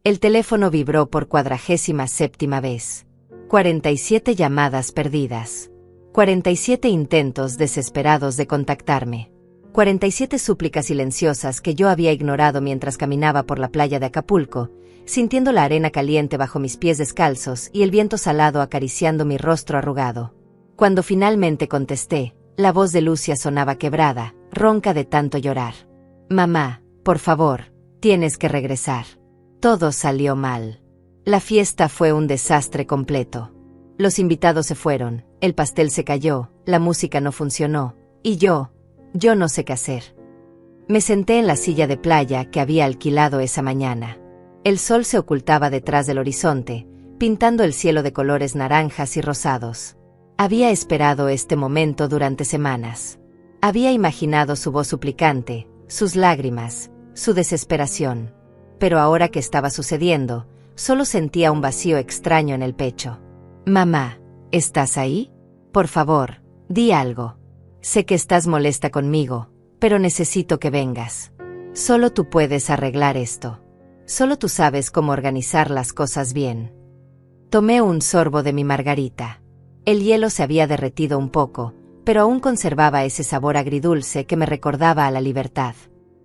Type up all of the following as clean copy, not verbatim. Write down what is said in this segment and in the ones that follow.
El teléfono vibró por 47ª vez. 47 llamadas perdidas. 47 intentos desesperados de contactarme. 47 súplicas silenciosas que yo había ignorado mientras caminaba por la playa de Acapulco, sintiendo la arena caliente bajo mis pies descalzos y el viento salado acariciando mi rostro arrugado. Cuando finalmente contesté, la voz de Lucia sonaba quebrada, ronca de tanto llorar. Mamá, por favor, tienes que regresar. Todo salió mal. La fiesta fue un desastre completo. Los invitados se fueron, el pastel se cayó, la música no funcionó, y yo no sé qué hacer. Me senté en la silla de playa que había alquilado esa mañana. El sol se ocultaba detrás del horizonte, pintando el cielo de colores naranjas y rosados. Había esperado este momento durante semanas. Había imaginado su voz suplicante, sus lágrimas, su desesperación. Pero ahora que estaba sucediendo, solo sentía un vacío extraño en el pecho. Mamá, ¿estás ahí? Por favor, di algo. Sé que estás molesta conmigo, pero necesito que vengas. Solo tú puedes arreglar esto. Solo tú sabes cómo organizar las cosas bien. Tomé un sorbo de mi margarita. El hielo se había derretido un poco, pero aún conservaba ese sabor agridulce que me recordaba a la libertad.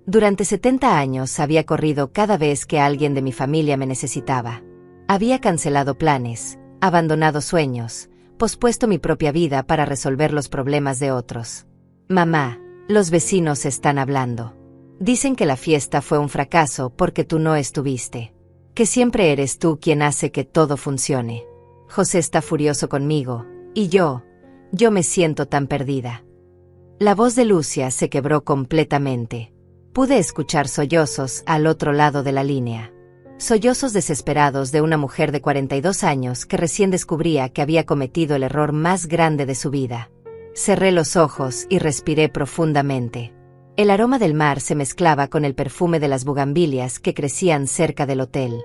Durante 70 años había corrido cada vez que alguien de mi familia me necesitaba. Había cancelado planes, abandonado sueños, pospuesto mi propia vida para resolver los problemas de otros. Mamá, los vecinos están hablando. Dicen que la fiesta fue un fracaso porque tú no estuviste. Que siempre eres tú quien hace que todo funcione. José está furioso conmigo, y yo me siento tan perdida. La voz de Lucia se quebró completamente. Pude escuchar sollozos al otro lado de la línea. Sollozos desesperados de una mujer de 42 años que recién descubría que había cometido el error más grande de su vida. Cerré los ojos y respiré profundamente. El aroma del mar se mezclaba con el perfume de las bugambilias que crecían cerca del hotel.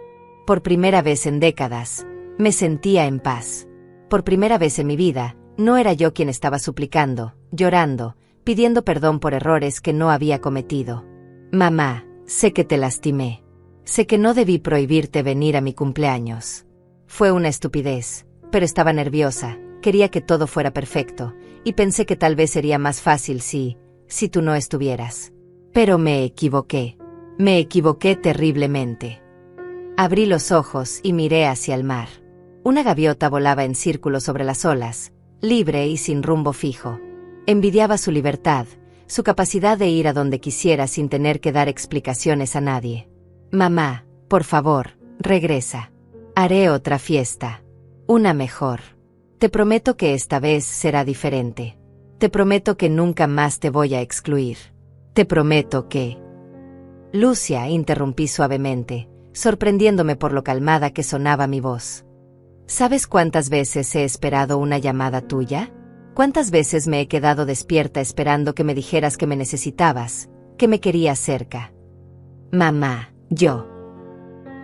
Por primera vez en décadas, me sentía en paz. Por primera vez en mi vida, no era yo quien estaba suplicando, llorando, pidiendo perdón por errores que no había cometido. Mamá, sé que te lastimé. Sé que no debí prohibirte venir a mi cumpleaños. Fue una estupidez, pero estaba nerviosa, quería que todo fuera perfecto, y pensé que tal vez sería más fácil si tú no estuvieras. Pero me equivoqué. Me equivoqué terriblemente. Abrí los ojos y miré hacia el mar. Una gaviota volaba en círculo sobre las olas, libre y sin rumbo fijo. Envidiaba su libertad, su capacidad de ir a donde quisiera sin tener que dar explicaciones a nadie. Mamá, por favor, regresa. Haré otra fiesta. Una mejor. Te prometo que esta vez será diferente. Te prometo que nunca más te voy a excluir. Te prometo que... Lucia, interrumpí suavemente, sorprendiéndome por lo calmada que sonaba mi voz. ¿Sabes cuántas veces he esperado una llamada tuya? ¿Cuántas veces me he quedado despierta esperando que me dijeras que me necesitabas, que me querías cerca? Mamá, yo.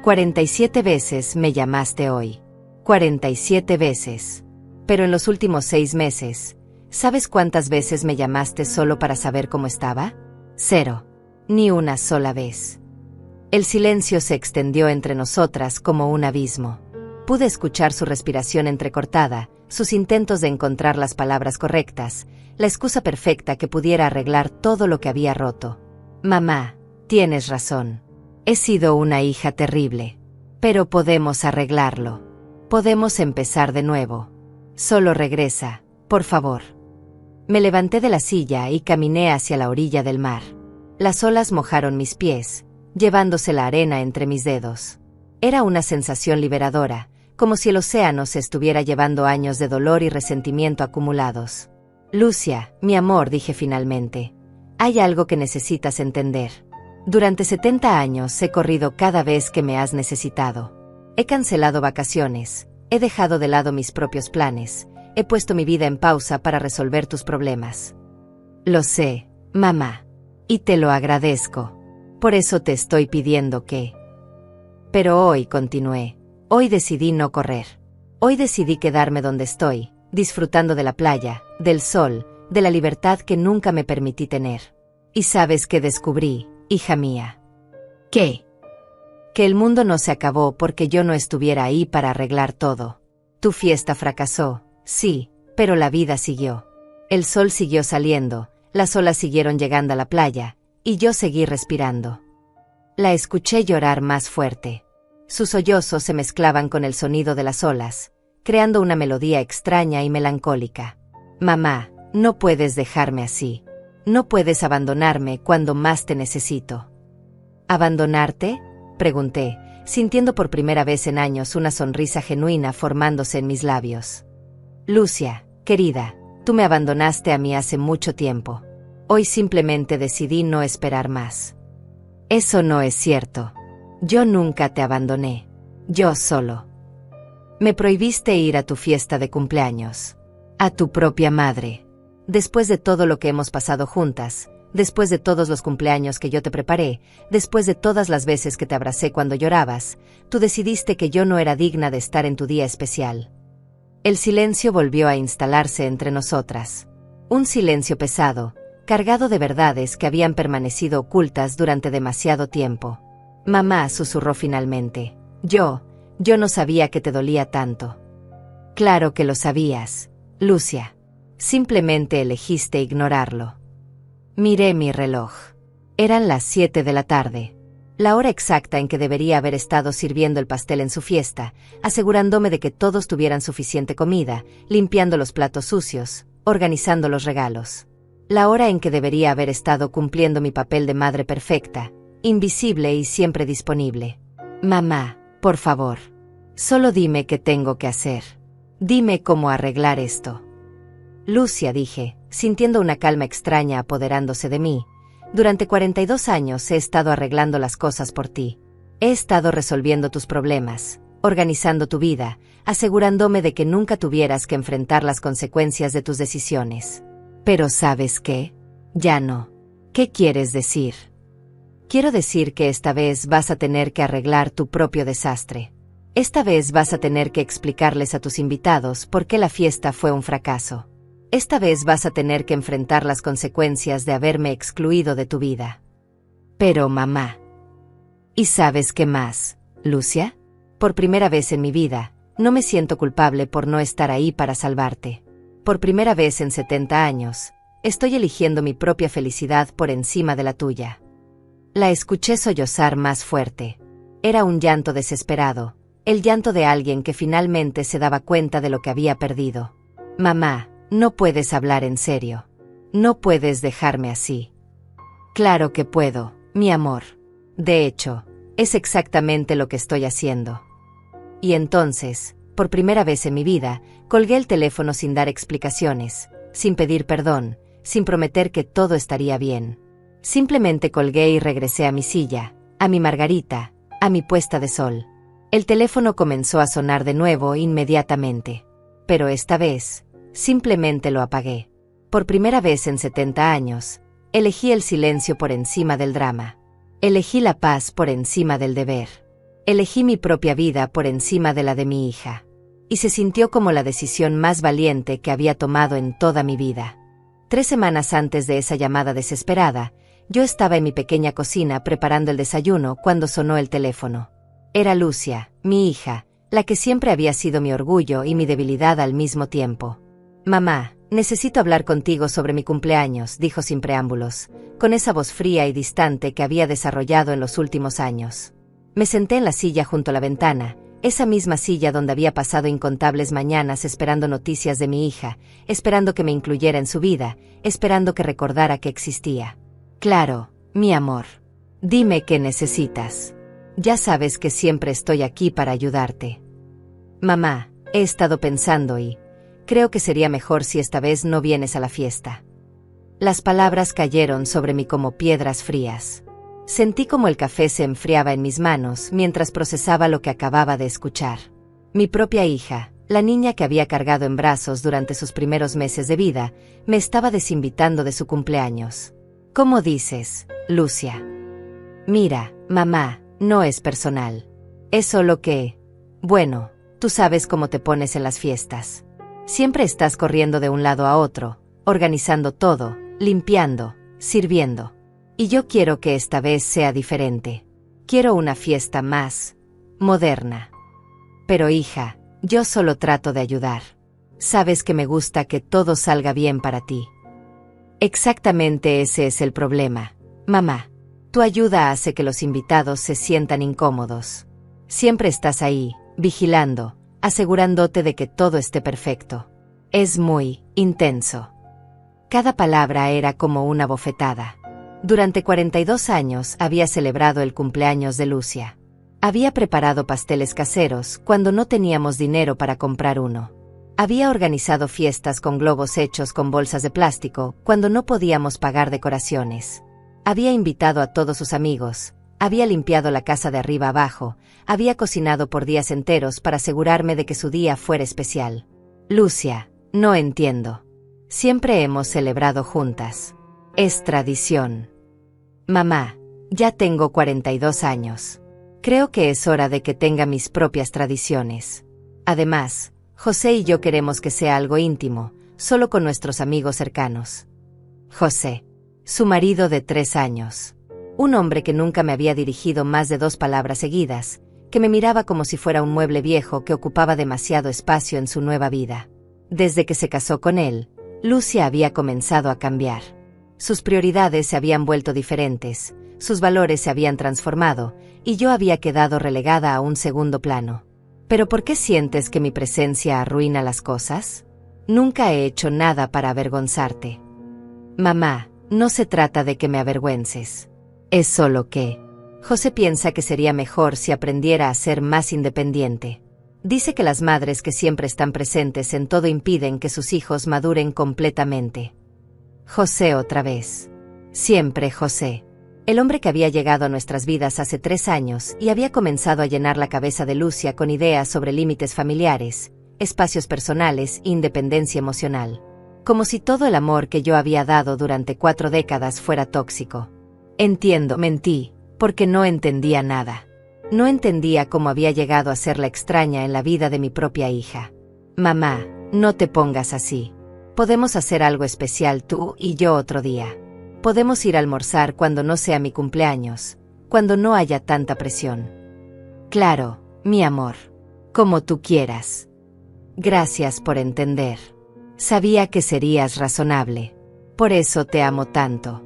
47 veces me llamaste hoy. 47 veces. Pero en los últimos 6 meses, ¿sabes cuántas veces me llamaste solo para saber cómo estaba? 0. Ni una sola vez. El silencio se extendió entre nosotras como un abismo. Pude escuchar su respiración entrecortada, sus intentos de encontrar las palabras correctas, la excusa perfecta que pudiera arreglar todo lo que había roto. Mamá, tienes razón. He sido una hija terrible. Pero podemos arreglarlo. Podemos empezar de nuevo. Solo regresa, por favor. Me levanté de la silla y caminé hacia la orilla del mar. Las olas mojaron mis pies, llevándose la arena entre mis dedos. Era una sensación liberadora, como si el océano se estuviera llevando años de dolor y resentimiento acumulados. Lucia, mi amor, dije finalmente. Hay algo que necesitas entender. Durante 70 años he corrido cada vez que me has necesitado. He cancelado vacaciones, he dejado de lado mis propios planes, he puesto mi vida en pausa para resolver tus problemas. Lo sé, mamá. Y te lo agradezco. Por eso te estoy pidiendo que... Pero hoy continué. Hoy decidí no correr. Hoy decidí quedarme donde estoy, disfrutando de la playa, del sol, de la libertad que nunca me permití tener. ¿Y sabes qué descubrí, hija mía? ¿Qué? Que el mundo no se acabó porque yo no estuviera ahí para arreglar todo. Tu fiesta fracasó, sí, pero la vida siguió. El sol siguió saliendo, las olas siguieron llegando a la playa, y yo seguí respirando. La escuché llorar más fuerte. Sus sollozos se mezclaban con el sonido de las olas, creando una melodía extraña y melancólica. Mamá, no puedes dejarme así. No puedes abandonarme cuando más te necesito. ¿Abandonarte?, pregunté, sintiendo por primera vez en años una sonrisa genuina formándose en mis labios. Lucia, querida, tú me abandonaste a mí hace mucho tiempo. Hoy simplemente decidí no esperar más. Eso no es cierto. Yo nunca te abandoné. Yo solo. Me prohibiste ir a tu fiesta de cumpleaños. A tu propia madre. Después de todo lo que hemos pasado juntas, después de todos los cumpleaños que yo te preparé, después de todas las veces que te abracé cuando llorabas, tú decidiste que yo no era digna de estar en tu día especial. El silencio volvió a instalarse entre nosotras. Un silencio pesado, cargado de verdades que habían permanecido ocultas durante demasiado tiempo. Mamá, susurró finalmente. Yo no sabía que te dolía tanto. Claro que lo sabías, Lucia. Simplemente elegiste ignorarlo. Miré mi reloj. Eran las 7 de la tarde. La hora exacta en que debería haber estado sirviendo el pastel en su fiesta, asegurándome de que todos tuvieran suficiente comida, limpiando los platos sucios, organizando los regalos. La hora en que debería haber estado cumpliendo mi papel de madre perfecta, invisible y siempre disponible. Mamá, por favor. Solo dime qué tengo que hacer. Dime cómo arreglar esto. Lucia, dije, sintiendo una calma extraña apoderándose de mí. Durante 42 años he estado arreglando las cosas por ti. He estado resolviendo tus problemas, organizando tu vida, asegurándome de que nunca tuvieras que enfrentar las consecuencias de tus decisiones. Pero ¿sabes qué? Ya no. ¿Qué quieres decir? Quiero decir que esta vez vas a tener que arreglar tu propio desastre. Esta vez vas a tener que explicarles a tus invitados por qué la fiesta fue un fracaso. Esta vez vas a tener que enfrentar las consecuencias de haberme excluido de tu vida. Pero mamá. ¿Y sabes qué más, Lucia? Por primera vez en mi vida, no me siento culpable por no estar ahí para salvarte. Por primera vez en 70 años, estoy eligiendo mi propia felicidad por encima de la tuya. La escuché sollozar más fuerte. Era un llanto desesperado, el llanto de alguien que finalmente se daba cuenta de lo que había perdido. Mamá, no puedes hablar en serio. No puedes dejarme así. Claro que puedo, mi amor. De hecho, es exactamente lo que estoy haciendo. Y entonces, por primera vez en mi vida, colgué el teléfono sin dar explicaciones, sin pedir perdón, sin prometer que todo estaría bien. Simplemente colgué y regresé a mi silla, a mi margarita, a mi puesta de sol. El teléfono comenzó a sonar de nuevo inmediatamente. Pero esta vez, simplemente lo apagué. Por primera vez en 70 años, elegí el silencio por encima del drama. Elegí la paz por encima del deber. Elegí mi propia vida por encima de la de mi hija. Y se sintió como la decisión más valiente que había tomado en toda mi vida. 3 semanas antes de esa llamada desesperada, yo estaba en mi pequeña cocina preparando el desayuno cuando sonó el teléfono. Era Lucia, mi hija, la que siempre había sido mi orgullo y mi debilidad al mismo tiempo. Mamá, necesito hablar contigo sobre mi cumpleaños, dijo sin preámbulos, con esa voz fría y distante que había desarrollado en los últimos años. Me senté en la silla junto a la ventana, esa misma silla donde había pasado incontables mañanas esperando noticias de mi hija, esperando que me incluyera en su vida, esperando que recordara que existía. Claro, mi amor. Dime qué necesitas. Ya sabes que siempre estoy aquí para ayudarte. Mamá, he estado pensando y creo que sería mejor si esta vez no vienes a la fiesta. Las palabras cayeron sobre mí como piedras frías. Sentí como el café se enfriaba en mis manos mientras procesaba lo que acababa de escuchar. Mi propia hija, la niña que había cargado en brazos durante sus primeros meses de vida, me estaba desinvitando de su cumpleaños. ¿Cómo dices, Lucia? Mira, mamá, no es personal. Es solo que, bueno, tú sabes cómo te pones en las fiestas. Siempre estás corriendo de un lado a otro, organizando todo, limpiando, sirviendo. Y yo quiero que esta vez sea diferente. Quiero una fiesta más moderna. Pero hija, yo solo trato de ayudar. Sabes que me gusta que todo salga bien para ti. Exactamente ese es el problema, mamá. Tu ayuda hace que los invitados se sientan incómodos. Siempre estás ahí, vigilando, asegurándote de que todo esté perfecto. Es muy intenso. Cada palabra era como una bofetada. Durante 42 años había celebrado el cumpleaños de Lucia. Había preparado pasteles caseros cuando no teníamos dinero para comprar uno. Había organizado fiestas con globos hechos con bolsas de plástico cuando no podíamos pagar decoraciones. Había invitado a todos sus amigos, había limpiado la casa de arriba abajo, había cocinado por días enteros para asegurarme de que su día fuera especial. Lucia, no entiendo. Siempre hemos celebrado juntas. Es tradición. Mamá, ya tengo 42 años. Creo que es hora de que tenga mis propias tradiciones. Además, José y yo queremos que sea algo íntimo, solo con nuestros amigos cercanos. José, su marido de 3 años. Un hombre que nunca me había dirigido más de 2 palabras seguidas, que me miraba como si fuera un mueble viejo que ocupaba demasiado espacio en su nueva vida. Desde que se casó con él, Lucia había comenzado a cambiar. Sus prioridades se habían vuelto diferentes, sus valores se habían transformado, y yo había quedado relegada a un segundo plano. ¿Pero por qué sientes que mi presencia arruina las cosas? Nunca he hecho nada para avergonzarte. Mamá, no se trata de que me avergüences. Es solo que José piensa que sería mejor si aprendiera a ser más independiente. Dice que las madres que siempre están presentes en todo impiden que sus hijos maduren completamente. José otra vez. Siempre José. El hombre que había llegado a nuestras vidas hace 3 años y había comenzado a llenar la cabeza de Lucia con ideas sobre límites familiares, espacios personales e independencia emocional. Como si todo el amor que yo había dado durante 4 décadas fuera tóxico. Entiendo, mentí, porque no entendía nada. No entendía cómo había llegado a ser la extraña en la vida de mi propia hija. Mamá, no te pongas así. Podemos hacer algo especial tú y yo otro día. Podemos ir a almorzar cuando no sea mi cumpleaños, cuando no haya tanta presión. Claro, mi amor. Como tú quieras. Gracias por entender. Sabía que serías razonable. Por eso te amo tanto.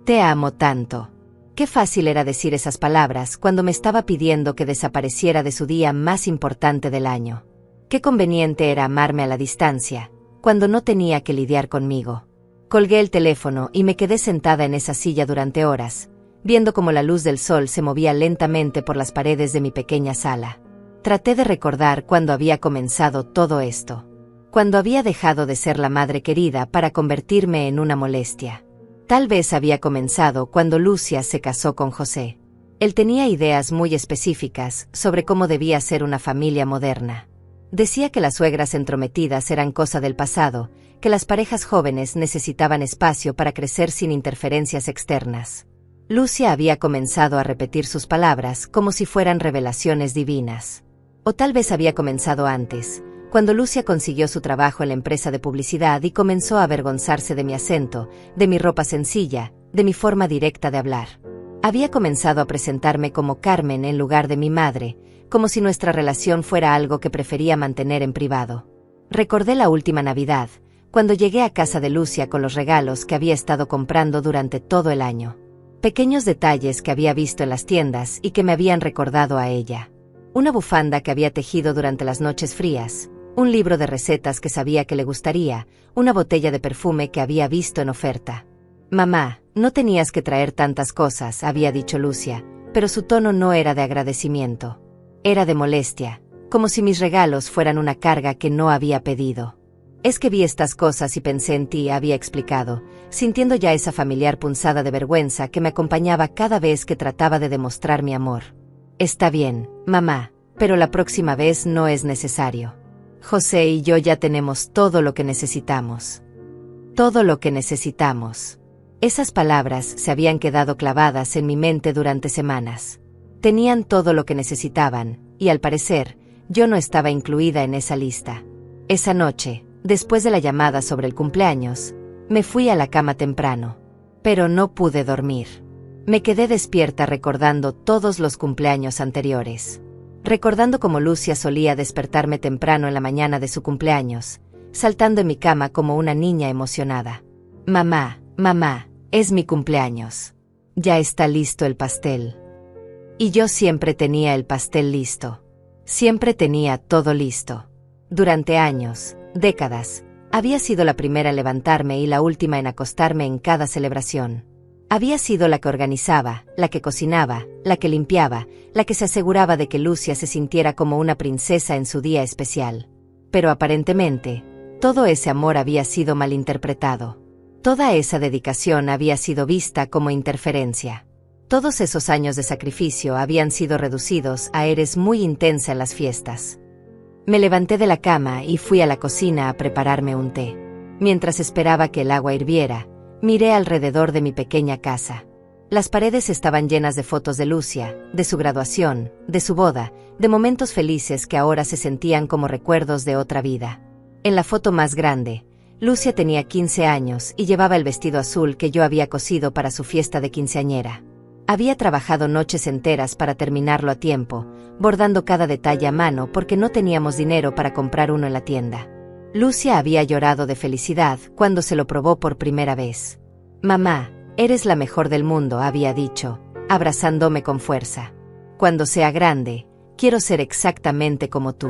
Te amo tanto. Qué fácil era decir esas palabras cuando me estaba pidiendo que desapareciera de su día más importante del año. Qué conveniente era amarme a la distancia, cuando no tenía que lidiar conmigo. Colgué el teléfono y me quedé sentada en esa silla durante horas, viendo cómo la luz del sol se movía lentamente por las paredes de mi pequeña sala. Traté de recordar cuándo había comenzado todo esto. Cuando había dejado de ser la madre querida para convertirme en una molestia. Tal vez había comenzado cuando Lucia se casó con José. Él tenía ideas muy específicas sobre cómo debía ser una familia moderna. Decía que las suegras entrometidas eran cosa del pasado, que las parejas jóvenes necesitaban espacio para crecer sin interferencias externas. Lucia había comenzado a repetir sus palabras como si fueran revelaciones divinas. O tal vez había comenzado antes, cuando Lucia consiguió su trabajo en la empresa de publicidad y comenzó a avergonzarse de mi acento, de mi ropa sencilla, de mi forma directa de hablar. Había comenzado a presentarme como Carmen en lugar de mi madre, como si nuestra relación fuera algo que prefería mantener en privado. Recordé la última Navidad, cuando llegué a casa de Lucia con los regalos que había estado comprando durante todo el año. Pequeños detalles que había visto en las tiendas y que me habían recordado a ella. Una bufanda que había tejido durante las noches frías, un libro de recetas que sabía que le gustaría, una botella de perfume que había visto en oferta. Mamá, no tenías que traer tantas cosas, había dicho Lucia, pero su tono no era de agradecimiento. Era de molestia, como si mis regalos fueran una carga que no había pedido. Es que vi estas cosas y pensé en ti, había explicado, sintiendo ya esa familiar punzada de vergüenza que me acompañaba cada vez que trataba de demostrar mi amor. Está bien, mamá, pero la próxima vez no es necesario. José y yo ya tenemos todo lo que necesitamos. Todo lo que necesitamos. Esas palabras se habían quedado clavadas en mi mente durante semanas. Tenían todo lo que necesitaban, y al parecer, yo no estaba incluida en esa lista. Esa noche, después de la llamada sobre el cumpleaños, me fui a la cama temprano. Pero no pude dormir. Me quedé despierta recordando todos los cumpleaños anteriores. Recordando cómo Lucia solía despertarme temprano en la mañana de su cumpleaños, saltando en mi cama como una niña emocionada. Mamá, mamá, es mi cumpleaños. Ya está listo el pastel. Y yo siempre tenía el pastel listo. Siempre tenía todo listo. Durante años, décadas, había sido la primera en levantarme y la última en acostarme en cada celebración. Había sido la que organizaba, la que cocinaba, la que limpiaba, la que se aseguraba de que Lucia se sintiera como una princesa en su día especial. Pero aparentemente, todo ese amor había sido malinterpretado. Toda esa dedicación había sido vista como interferencia. Todos esos años de sacrificio habían sido reducidos a eres muy intensa en las fiestas. Me levanté de la cama y fui a la cocina a prepararme un té. Mientras esperaba que el agua hirviera, miré alrededor de mi pequeña casa. Las paredes estaban llenas de fotos de Lucia, de su graduación, de su boda, de momentos felices que ahora se sentían como recuerdos de otra vida. En la foto más grande, Lucia tenía 15 años y llevaba el vestido azul que yo había cosido para su fiesta de quinceañera. Había trabajado noches enteras para terminarlo a tiempo, bordando cada detalle a mano porque no teníamos dinero para comprar uno en la tienda. Lucia había llorado de felicidad cuando se lo probó por primera vez. Mamá, eres la mejor del mundo, había dicho, abrazándome con fuerza. Cuando sea grande, quiero ser exactamente como tú.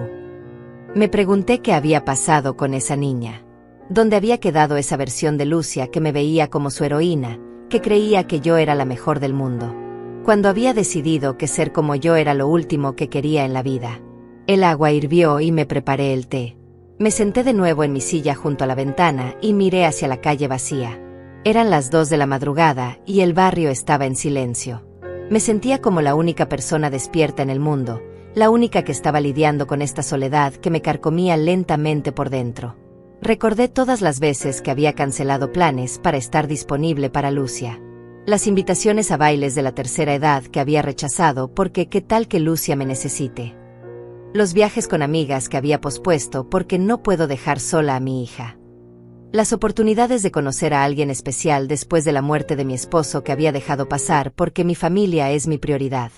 Me pregunté qué había pasado con esa niña. ¿Dónde había quedado esa versión de Lucia que me veía como su heroína, que creía que yo era la mejor del mundo? Cuando había decidido que ser como yo era lo último que quería en la vida. El agua hirvió y me preparé el té. Me senté de nuevo en mi silla junto a la ventana y miré hacia la calle vacía. Eran las 2 de la madrugada y el barrio estaba en silencio. Me sentía como la única persona despierta en el mundo, la única que estaba lidiando con esta soledad que me carcomía lentamente por dentro. Recordé todas las veces que había cancelado planes para estar disponible para Lucia. Las invitaciones a bailes de la tercera edad que había rechazado porque qué tal que Lucia me necesite. Los viajes con amigas que había pospuesto porque no puedo dejar sola a mi hija. Las oportunidades de conocer a alguien especial después de la muerte de mi esposo que había dejado pasar porque mi familia es mi prioridad.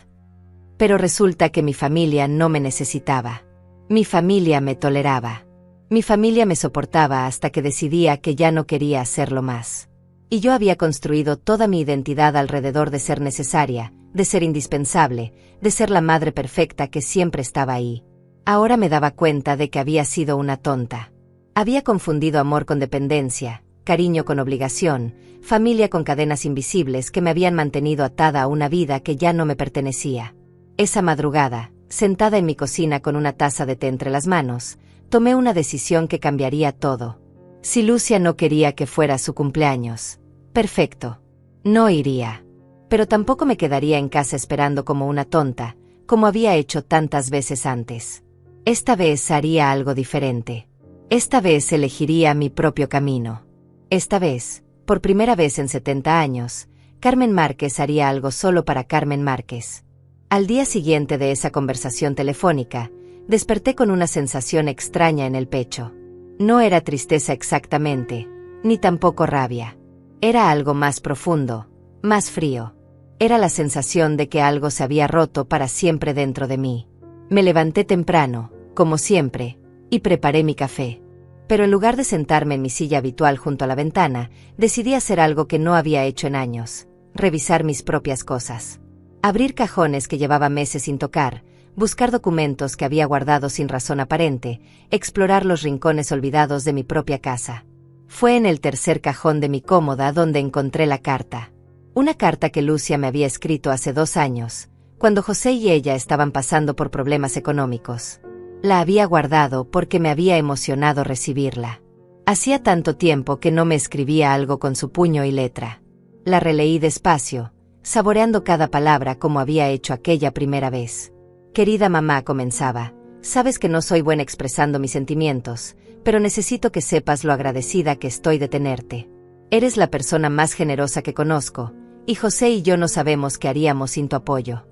Pero resulta que mi familia no me necesitaba. Mi familia me toleraba. Mi familia me soportaba hasta que decidía que ya no quería hacerlo más. Y yo había construido toda mi identidad alrededor de ser necesaria, de ser indispensable, de ser la madre perfecta que siempre estaba ahí. Ahora me daba cuenta de que había sido una tonta. Había confundido amor con dependencia, cariño con obligación, familia con cadenas invisibles que me habían mantenido atada a una vida que ya no me pertenecía. Esa madrugada, sentada en mi cocina con una taza de té entre las manos, tomé una decisión que cambiaría todo. Si Lucia no quería que fuera su cumpleaños, perfecto. No iría. Pero tampoco me quedaría en casa esperando como una tonta, como había hecho tantas veces antes. Esta vez haría algo diferente. Esta vez elegiría mi propio camino. Esta vez, por primera vez en 70 años, Carmen Márquez haría algo solo para Carmen Márquez. Al día siguiente de esa conversación telefónica, desperté con una sensación extraña en el pecho. No era tristeza exactamente, ni tampoco rabia. Era algo más profundo, más frío. Era la sensación de que algo se había roto para siempre dentro de mí. Me levanté temprano, como siempre, y preparé mi café. Pero en lugar de sentarme en mi silla habitual junto a la ventana, decidí hacer algo que no había hecho en años: revisar mis propias cosas. Abrir cajones que llevaba meses sin tocar, buscar documentos que había guardado sin razón aparente, explorar los rincones olvidados de mi propia casa. Fue en el tercer cajón de mi cómoda donde encontré la carta. Una carta que Lucia me había escrito hace 2 años, cuando José y ella estaban pasando por problemas económicos. La había guardado porque me había emocionado recibirla. Hacía tanto tiempo que no me escribía algo con su puño y letra. La releí despacio, saboreando cada palabra como había hecho aquella primera vez. Querida mamá, comenzaba, sabes que no soy buena expresando mis sentimientos, pero necesito que sepas lo agradecida que estoy de tenerte. Eres la persona más generosa que conozco, y José y yo no sabemos qué haríamos sin tu apoyo.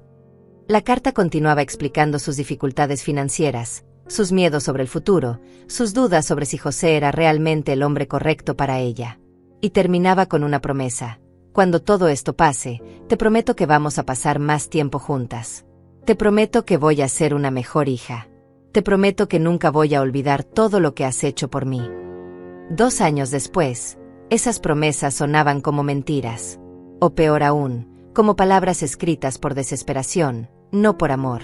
La carta continuaba explicando sus dificultades financieras, sus miedos sobre el futuro, sus dudas sobre si José era realmente el hombre correcto para ella. Y terminaba con una promesa: Cuando todo esto pase, te prometo que vamos a pasar más tiempo juntas. Te prometo que voy a ser una mejor hija. Te prometo que nunca voy a olvidar todo lo que has hecho por mí. 2 años después, esas promesas sonaban como mentiras. O peor aún, como palabras escritas por desesperación, no por amor.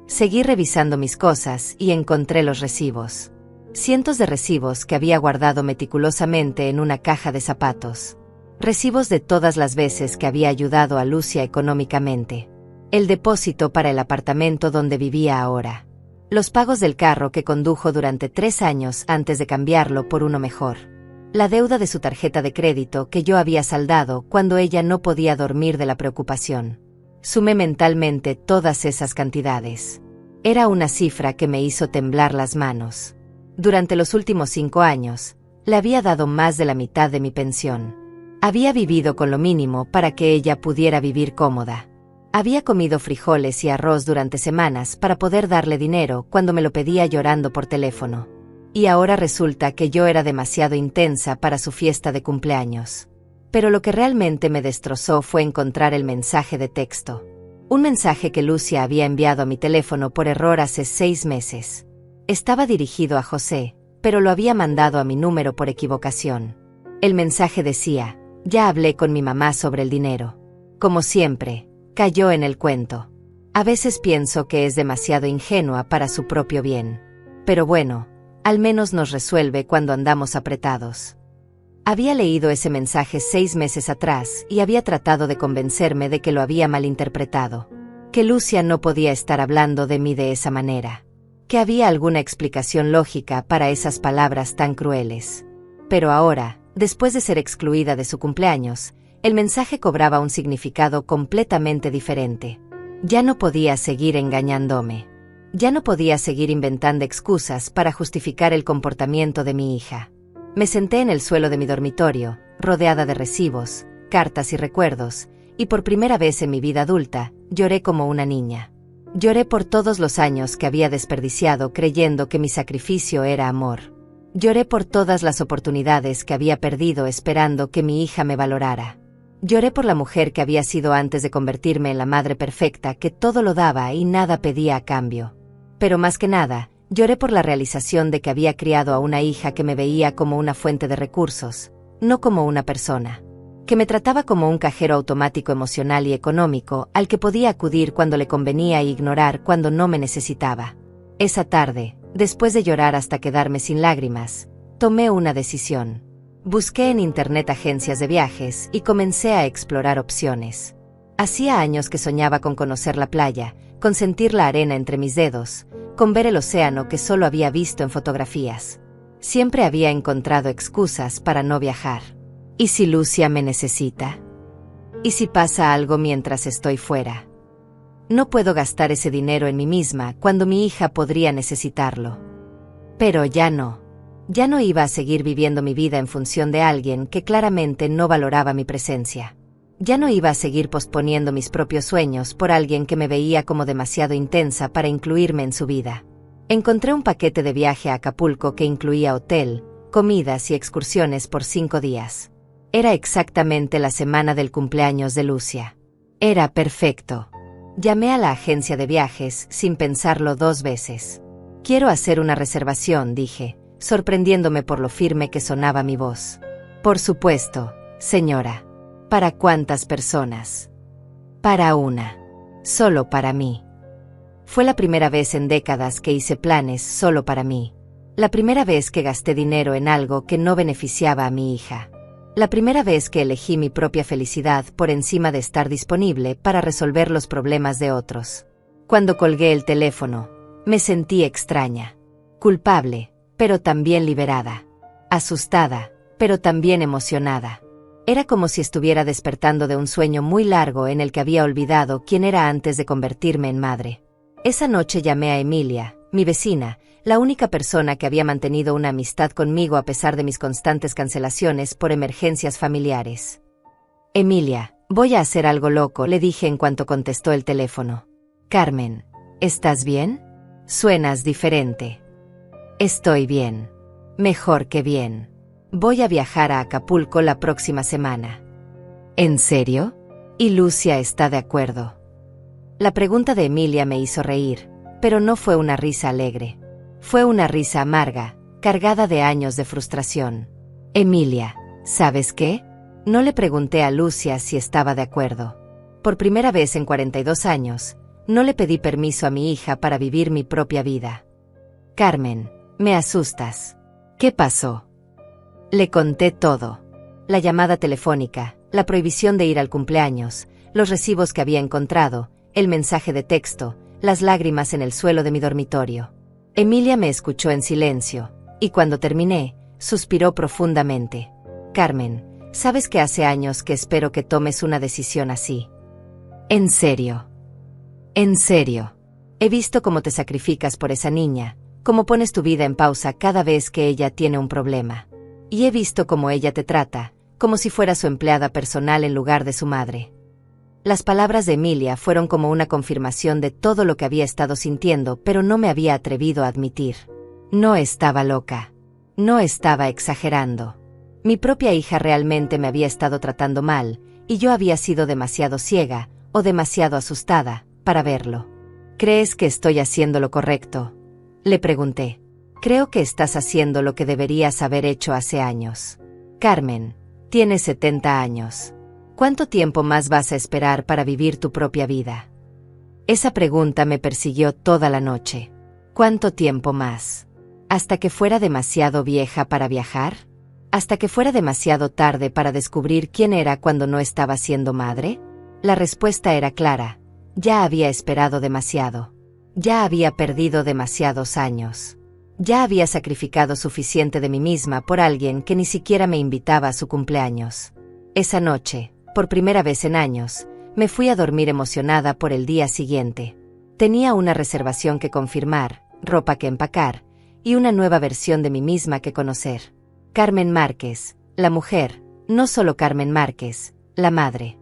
Seguí revisando mis cosas y encontré los recibos. Cientos de recibos que había guardado meticulosamente en una caja de zapatos. Recibos de todas las veces que había ayudado a Lucia económicamente. El depósito para el apartamento donde vivía ahora. Los pagos del carro que condujo durante 3 años antes de cambiarlo por uno mejor. La deuda de su tarjeta de crédito que yo había saldado cuando ella no podía dormir de la preocupación. Sumé mentalmente todas esas cantidades. Era una cifra que me hizo temblar las manos. Durante los últimos 5 años, le había dado más de la mitad de mi pensión. Había vivido con lo mínimo para que ella pudiera vivir cómoda. Había comido frijoles y arroz durante semanas para poder darle dinero cuando me lo pedía llorando por teléfono. Y ahora resulta que yo era demasiado intensa para su fiesta de cumpleaños. Pero lo que realmente me destrozó fue encontrar el mensaje de texto. Un mensaje que Lucia había enviado a mi teléfono por error hace 6 meses. Estaba dirigido a José, pero lo había mandado a mi número por equivocación. El mensaje decía: ya hablé con mi mamá sobre el dinero. Como siempre, cayó en el cuento. A veces pienso que es demasiado ingenua para su propio bien. Pero bueno, al menos nos resuelve cuando andamos apretados. Había leído ese mensaje 6 meses atrás y había tratado de convencerme de que lo había malinterpretado. Que Lucia no podía estar hablando de mí de esa manera. Que había alguna explicación lógica para esas palabras tan crueles. Pero ahora, después de ser excluida de su cumpleaños, el mensaje cobraba un significado completamente diferente. Ya no podía seguir engañándome. Ya no podía seguir inventando excusas para justificar el comportamiento de mi hija. Me senté en el suelo de mi dormitorio, rodeada de recibos, cartas y recuerdos, y por primera vez en mi vida adulta, lloré como una niña. Lloré por todos los años que había desperdiciado creyendo que mi sacrificio era amor. Lloré por todas las oportunidades que había perdido esperando que mi hija me valorara. Lloré por la mujer que había sido antes de convertirme en la madre perfecta que todo lo daba y nada pedía a cambio. Pero más que nada, lloré por la realización de que había criado a una hija que me veía como una fuente de recursos, no como una persona. Que me trataba como un cajero automático emocional y económico al que podía acudir cuando le convenía e ignorar cuando no me necesitaba. Esa tarde, después de llorar hasta quedarme sin lágrimas, tomé una decisión. Busqué en internet agencias de viajes y comencé a explorar opciones. Hacía años que soñaba con conocer la playa, con sentir la arena entre mis dedos, con ver el océano que solo había visto en fotografías. Siempre había encontrado excusas para no viajar. ¿Y si Lucia me necesita? ¿Y si pasa algo mientras estoy fuera? No puedo gastar ese dinero en mí misma cuando mi hija podría necesitarlo. Pero ya no. Ya no iba a seguir viviendo mi vida en función de alguien que claramente no valoraba mi presencia. Ya no iba a seguir posponiendo mis propios sueños por alguien que me veía como demasiado intensa para incluirme en su vida. Encontré un paquete de viaje a Acapulco que incluía hotel, comidas y excursiones por 5 días. Era exactamente la semana del cumpleaños de Lucia. Era perfecto. Llamé a la agencia de viajes sin pensarlo 2 veces. Quiero hacer una reservación, dije, sorprendiéndome por lo firme que sonaba mi voz. Por supuesto, señora. ¿Para cuántas personas? Para una. Solo para mí. Fue la primera vez en décadas que hice planes solo para mí. La primera vez que gasté dinero en algo que no beneficiaba a mi hija. La primera vez que elegí mi propia felicidad por encima de estar disponible para resolver los problemas de otros. Cuando colgué el teléfono, me sentí extraña. Culpable, pero también liberada. Asustada, pero también emocionada. Era como si estuviera despertando de un sueño muy largo en el que había olvidado quién era antes de convertirme en madre. Esa noche llamé a Emilia, mi vecina, la única persona que había mantenido una amistad conmigo a pesar de mis constantes cancelaciones por emergencias familiares. Emilia, voy a hacer algo loco, le dije en cuanto contestó el teléfono. Carmen, ¿estás bien? Suenas diferente. Estoy bien. Mejor que bien. Voy a viajar a Acapulco la próxima semana. ¿En serio? ¿Y Lucia está de acuerdo? La pregunta de Emilia me hizo reír, pero no fue una risa alegre. Fue una risa amarga, cargada de años de frustración. Emilia, ¿sabes qué? No le pregunté a Lucia si estaba de acuerdo. Por primera vez en 42 años, no le pedí permiso a mi hija para vivir mi propia vida. Carmen, me asustas. ¿Qué pasó? Le conté todo. La llamada telefónica, la prohibición de ir al cumpleaños, los recibos que había encontrado, el mensaje de texto, las lágrimas en el suelo de mi dormitorio. Emilia me escuchó en silencio, y cuando terminé, suspiró profundamente. Carmen, sabes que hace años que espero que tomes una decisión así. ¿En serio? En serio. He visto cómo te sacrificas por esa niña, cómo pones tu vida en pausa cada vez que ella tiene un problema. Y he visto cómo ella te trata, como si fuera su empleada personal en lugar de su madre. Las palabras de Emilia fueron como una confirmación de todo lo que había estado sintiendo, pero no me había atrevido a admitir. No estaba loca. No estaba exagerando. Mi propia hija realmente me había estado tratando mal, y yo había sido demasiado ciega, o demasiado asustada, para verlo. ¿Crees que estoy haciendo lo correcto? Le pregunté. Creo que estás haciendo lo que deberías haber hecho hace años. Carmen, tienes 70 años. ¿Cuánto tiempo más vas a esperar para vivir tu propia vida? Esa pregunta me persiguió toda la noche. ¿Cuánto tiempo más? ¿Hasta que fuera demasiado vieja para viajar? ¿Hasta que fuera demasiado tarde para descubrir quién era cuando no estaba siendo madre? La respuesta era clara. Ya había esperado demasiado. Ya había perdido demasiados años. Ya había sacrificado suficiente de mí misma por alguien que ni siquiera me invitaba a su cumpleaños. Esa noche, por primera vez en años, me fui a dormir emocionada por el día siguiente. Tenía una reservación que confirmar, ropa que empacar, y una nueva versión de mí misma que conocer. Carmen Márquez, la mujer, no solo Carmen Márquez, la madre.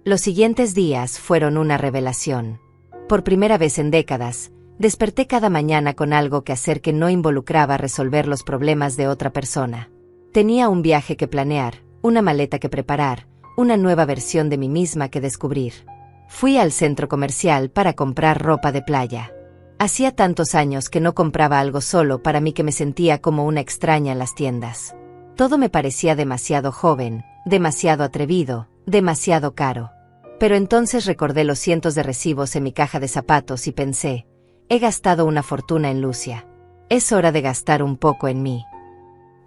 Los siguientes días fueron una revelación. Por primera vez en décadas, desperté cada mañana con algo que hacer que no involucraba resolver los problemas de otra persona. Tenía un viaje que planear, una maleta que preparar, una nueva versión de mí misma que descubrir. Fui al centro comercial para comprar ropa de playa. Hacía tantos años que no compraba algo solo para mí que me sentía como una extraña en las tiendas. Todo me parecía demasiado joven, demasiado atrevido, demasiado caro. Pero entonces recordé los cientos de recibos en mi caja de zapatos y pensé, he gastado una fortuna en Lucia. Es hora de gastar un poco en mí.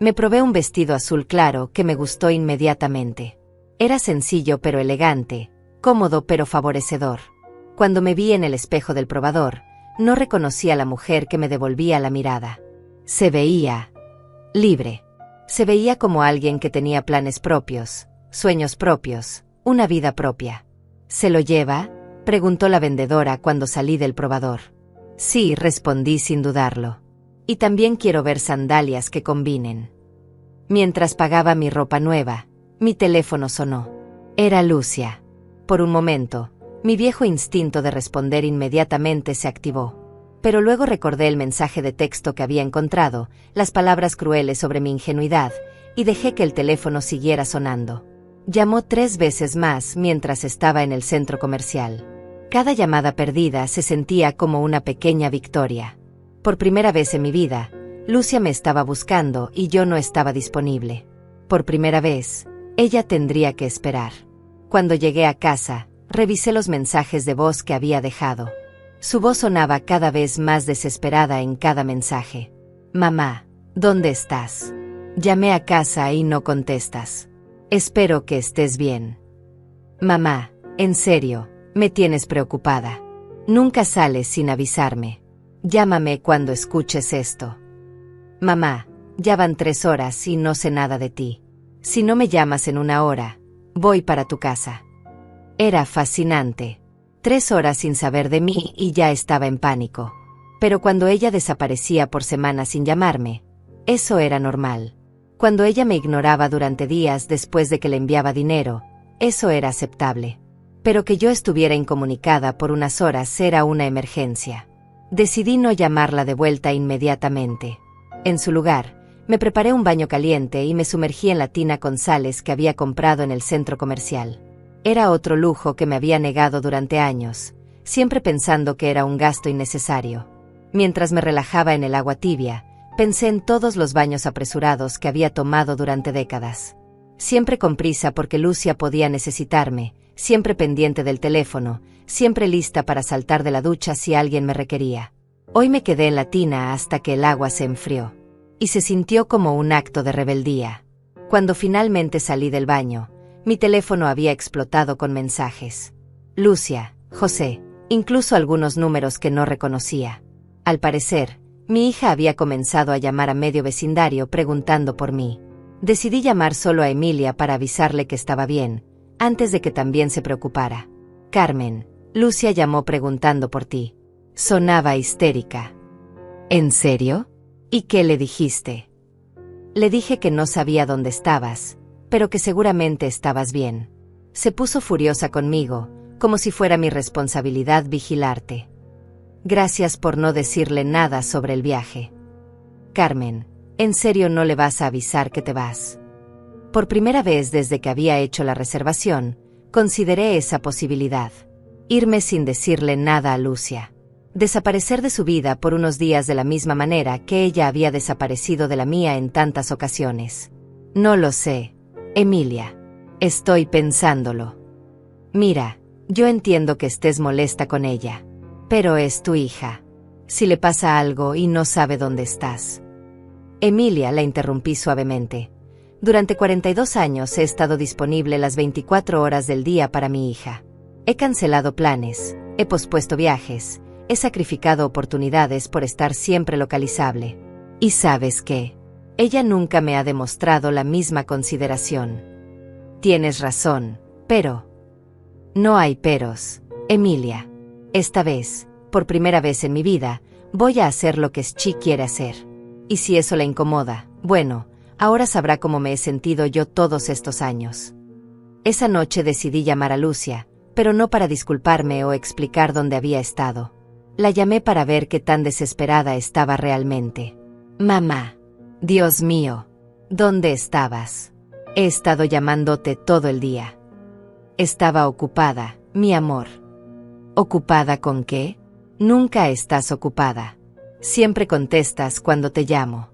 Me probé un vestido azul claro que me gustó inmediatamente. Era sencillo pero elegante, cómodo pero favorecedor. Cuando me vi en el espejo del probador, no reconocí a la mujer que me devolvía la mirada. Se veía libre. Se veía como alguien que tenía planes propios, sueños propios, una vida propia. ¿Se lo lleva?, preguntó la vendedora cuando salí del probador. Sí, respondí sin dudarlo. Y también quiero ver sandalias que combinen. Mientras pagaba mi ropa nueva, mi teléfono sonó. Era Lucia. Por un momento, mi viejo instinto de responder inmediatamente se activó. Pero luego recordé el mensaje de texto que había encontrado, las palabras crueles sobre mi ingenuidad, y dejé que el teléfono siguiera sonando. Llamó 3 veces más mientras estaba en el centro comercial. Cada llamada perdida se sentía como una pequeña victoria. Por primera vez en mi vida, Lucia me estaba buscando y yo no estaba disponible. Por primera vez, ella tendría que esperar. Cuando llegué a casa, revisé los mensajes de voz que había dejado. Su voz sonaba cada vez más desesperada en cada mensaje. Mamá, ¿dónde estás? Llamé a casa y no contestas. Espero que estés bien. Mamá, en serio, me tienes preocupada. Nunca sales sin avisarme. Llámame cuando escuches esto. Mamá, ya van 3 horas y no sé nada de ti. Si no me llamas en 1 hora, voy para tu casa. Era fascinante. 3 horas sin saber de mí y ya estaba en pánico. Pero cuando ella desaparecía por semanas sin llamarme, eso era normal. Cuando ella me ignoraba durante días después de que le enviaba dinero, eso era aceptable. Pero que yo estuviera incomunicada por unas horas era una emergencia. Decidí no llamarla de vuelta inmediatamente. En su lugar, me preparé un baño caliente y me sumergí en la tina con sales que había comprado en el centro comercial. Era otro lujo que me había negado durante años, siempre pensando que era un gasto innecesario. Mientras me relajaba en el agua tibia, pensé en todos los baños apresurados que había tomado durante décadas. Siempre con prisa porque Lucia podía necesitarme, siempre pendiente del teléfono, siempre lista para saltar de la ducha si alguien me requería. Hoy me quedé en la tina hasta que el agua se enfrió. Y se sintió como un acto de rebeldía. Cuando finalmente salí del baño, mi teléfono había explotado con mensajes. Lucia, José, incluso algunos números que no reconocía. Al parecer, mi hija había comenzado a llamar a medio vecindario preguntando por mí. Decidí llamar solo a Emilia para avisarle que estaba bien, antes de que también se preocupara. Carmen, Lucia llamó preguntando por ti. Sonaba histérica. ¿En serio? ¿Y qué le dijiste? Le dije que no sabía dónde estabas, pero que seguramente estabas bien. Se puso furiosa conmigo, como si fuera mi responsabilidad vigilarte. Gracias por no decirle nada sobre el viaje. Carmen, ¿en serio no le vas a avisar que te vas? Por primera vez desde que había hecho la reservación, consideré esa posibilidad. Irme sin decirle nada a Lucia. Desaparecer de su vida por unos días de la misma manera que ella había desaparecido de la mía en tantas ocasiones. No lo sé, Emilia. Estoy pensándolo. Mira, yo entiendo que estés molesta con ella, pero es tu hija. Si le pasa algo y no sabe dónde estás. Emilia, la interrumpí suavemente. Durante 42 años he estado disponible las 24 horas del día para mi hija. He cancelado planes, he pospuesto viajes, he sacrificado oportunidades por estar siempre localizable. ¿Y sabes qué? Ella nunca me ha demostrado la misma consideración. Tienes razón, pero... No hay peros, Emilia. Esta vez, por primera vez en mi vida, voy a hacer lo que Schi quiere hacer. Y si eso la incomoda, bueno, ahora sabrá cómo me he sentido yo todos estos años. Esa noche decidí llamar a Lucia, pero no para disculparme o explicar dónde había estado. La llamé para ver qué tan desesperada estaba realmente. Mamá. Dios mío. ¿Dónde estabas? He estado llamándote todo el día. Estaba ocupada, mi amor. ¿Ocupada con qué? Nunca estás ocupada. Siempre contestas cuando te llamo.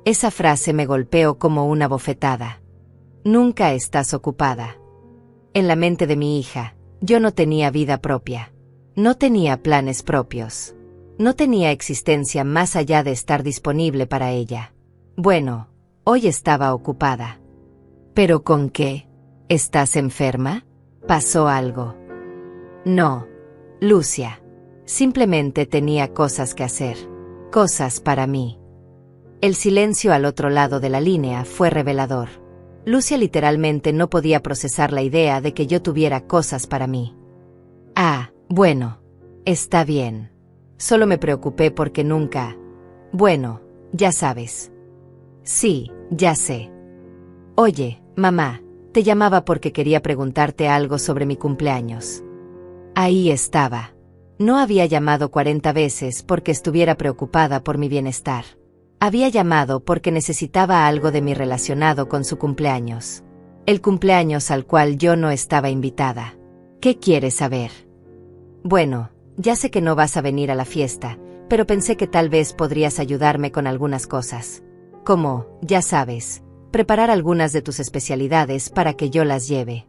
Esa frase me golpeó como una bofetada. Nunca estás ocupada. En la mente de mi hija, yo no tenía vida propia. No tenía planes propios. No tenía existencia más allá de estar disponible para ella. Bueno, hoy estaba ocupada. ¿Pero con qué? ¿Estás enferma? ¿Pasó algo? No, Lucia. Simplemente tenía cosas que hacer. Cosas para mí. El silencio al otro lado de la línea fue revelador. Lucia literalmente no podía procesar la idea de que yo tuviera cosas para mí. Ah, bueno. Está bien. Solo me preocupé porque nunca... Bueno, ya sabes. Sí, ya sé. Oye, mamá, te llamaba porque quería preguntarte algo sobre mi cumpleaños. Ahí estaba. No había llamado 40 veces porque estuviera preocupada por mi bienestar. Había llamado porque necesitaba algo de mí relacionado con su cumpleaños. El cumpleaños al cual yo no estaba invitada. ¿Qué quieres saber? Bueno, ya sé que no vas a venir a la fiesta, pero pensé que tal vez podrías ayudarme con algunas cosas. Como, ya sabes, preparar algunas de tus especialidades para que yo las lleve.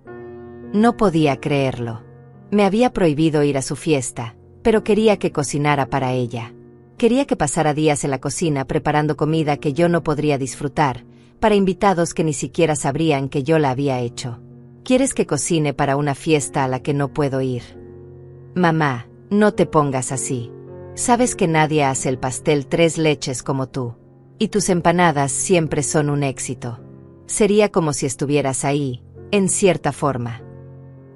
No podía creerlo. Me había prohibido ir a su fiesta, pero quería que cocinara para ella. Quería que pasara días en la cocina preparando comida que yo no podría disfrutar, para invitados que ni siquiera sabrían que yo la había hecho. ¿Quieres que cocine para una fiesta a la que no puedo ir? Mamá, no te pongas así. Sabes que nadie hace el pastel tres leches como tú. Y tus empanadas siempre son un éxito. Sería como si estuvieras ahí, en cierta forma.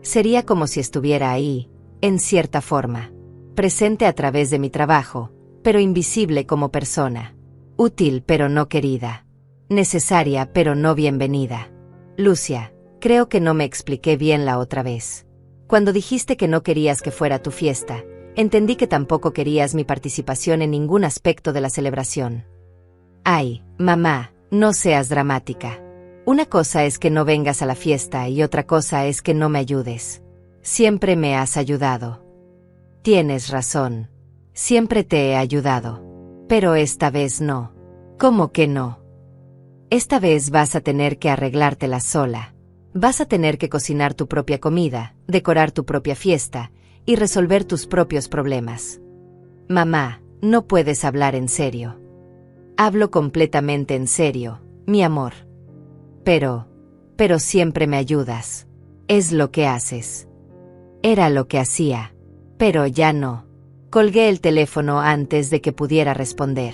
Sería como si estuviera ahí, en cierta forma. Presente a través de mi trabajo, pero invisible como persona. Útil pero no querida. Necesaria pero no bienvenida. Lucia, creo que no me expliqué bien la otra vez. Cuando dijiste que no querías que fuera tu fiesta, entendí que tampoco querías mi participación en ningún aspecto de la celebración. Ay, mamá, no seas dramática. Una cosa es que no vengas a la fiesta y otra cosa es que no me ayudes. Siempre me has ayudado. Tienes razón. Siempre te he ayudado. Pero esta vez no. ¿Cómo que no? Esta vez vas a tener que arreglártela sola. Vas a tener que cocinar tu propia comida, decorar tu propia fiesta y resolver tus propios problemas. Mamá, no puedes hablar en serio. Hablo completamente en serio, mi amor. Pero siempre me ayudas. Es lo que haces. Era lo que hacía. Pero ya no. Colgué el teléfono antes de que pudiera responder.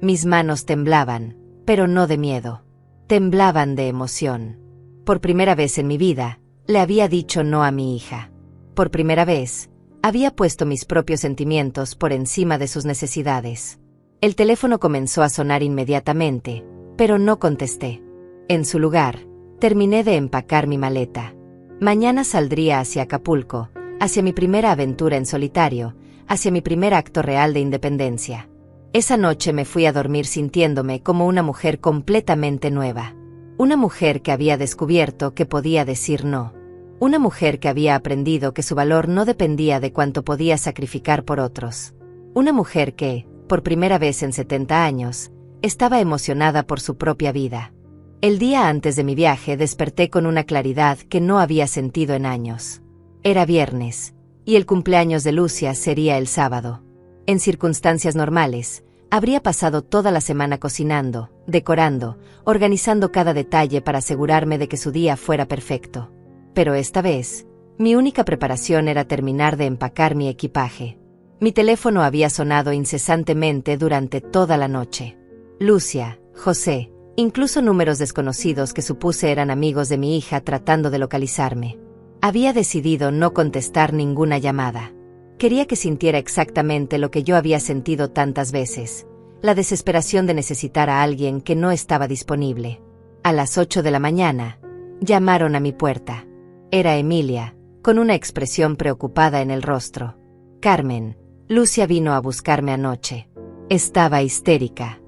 Mis manos temblaban, pero no de miedo. Temblaban de emoción. Por primera vez en mi vida, le había dicho no a mi hija. Por primera vez, había puesto mis propios sentimientos por encima de sus necesidades. El teléfono comenzó a sonar inmediatamente, pero no contesté. En su lugar, terminé de empacar mi maleta. Mañana saldría hacia Acapulco, hacia mi primera aventura en solitario, hacia mi primer acto real de independencia. Esa noche me fui a dormir sintiéndome como una mujer completamente nueva. Una mujer que había descubierto que podía decir no. Una mujer que había aprendido que su valor no dependía de cuánto podía sacrificar por otros. Una mujer que, por primera vez en 70 años, estaba emocionada por su propia vida. El día antes de mi viaje desperté con una claridad que no había sentido en años. Era viernes, y el cumpleaños de Lucia sería el sábado. En circunstancias normales, habría pasado toda la semana cocinando, decorando, organizando cada detalle para asegurarme de que su día fuera perfecto. Pero esta vez, mi única preparación era terminar de empacar mi equipaje. Mi teléfono había sonado incesantemente durante toda la noche. Lucia, José, incluso números desconocidos que supuse eran amigos de mi hija tratando de localizarme. Había decidido no contestar ninguna llamada. Quería que sintiera exactamente lo que yo había sentido tantas veces, la desesperación de necesitar a alguien que no estaba disponible. A las 8 de la mañana, llamaron a mi puerta. Era Emilia, con una expresión preocupada en el rostro. Carmen, Lucia vino a buscarme anoche. Estaba histérica.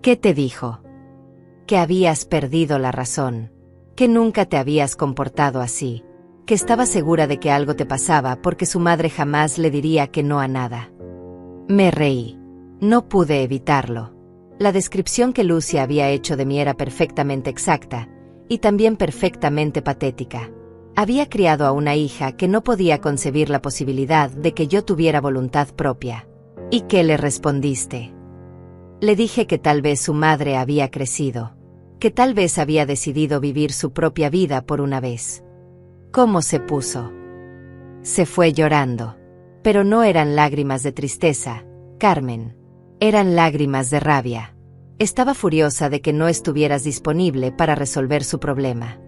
¿Qué te dijo? Que habías perdido la razón. Que nunca te habías comportado así. Que estaba segura de que algo te pasaba porque su madre jamás le diría que no a nada. Me reí. No pude evitarlo. La descripción que Lucia había hecho de mí era perfectamente exacta, y también perfectamente patética. Había criado a una hija que no podía concebir la posibilidad de que yo tuviera voluntad propia. ¿Y qué le respondiste? Le dije que tal vez su madre había crecido, que tal vez había decidido vivir su propia vida por una vez. ¿Cómo se puso? Se fue llorando. Pero no eran lágrimas de tristeza, Carmen. Eran lágrimas de rabia. Estaba furiosa de que no estuvieras disponible para resolver su problema.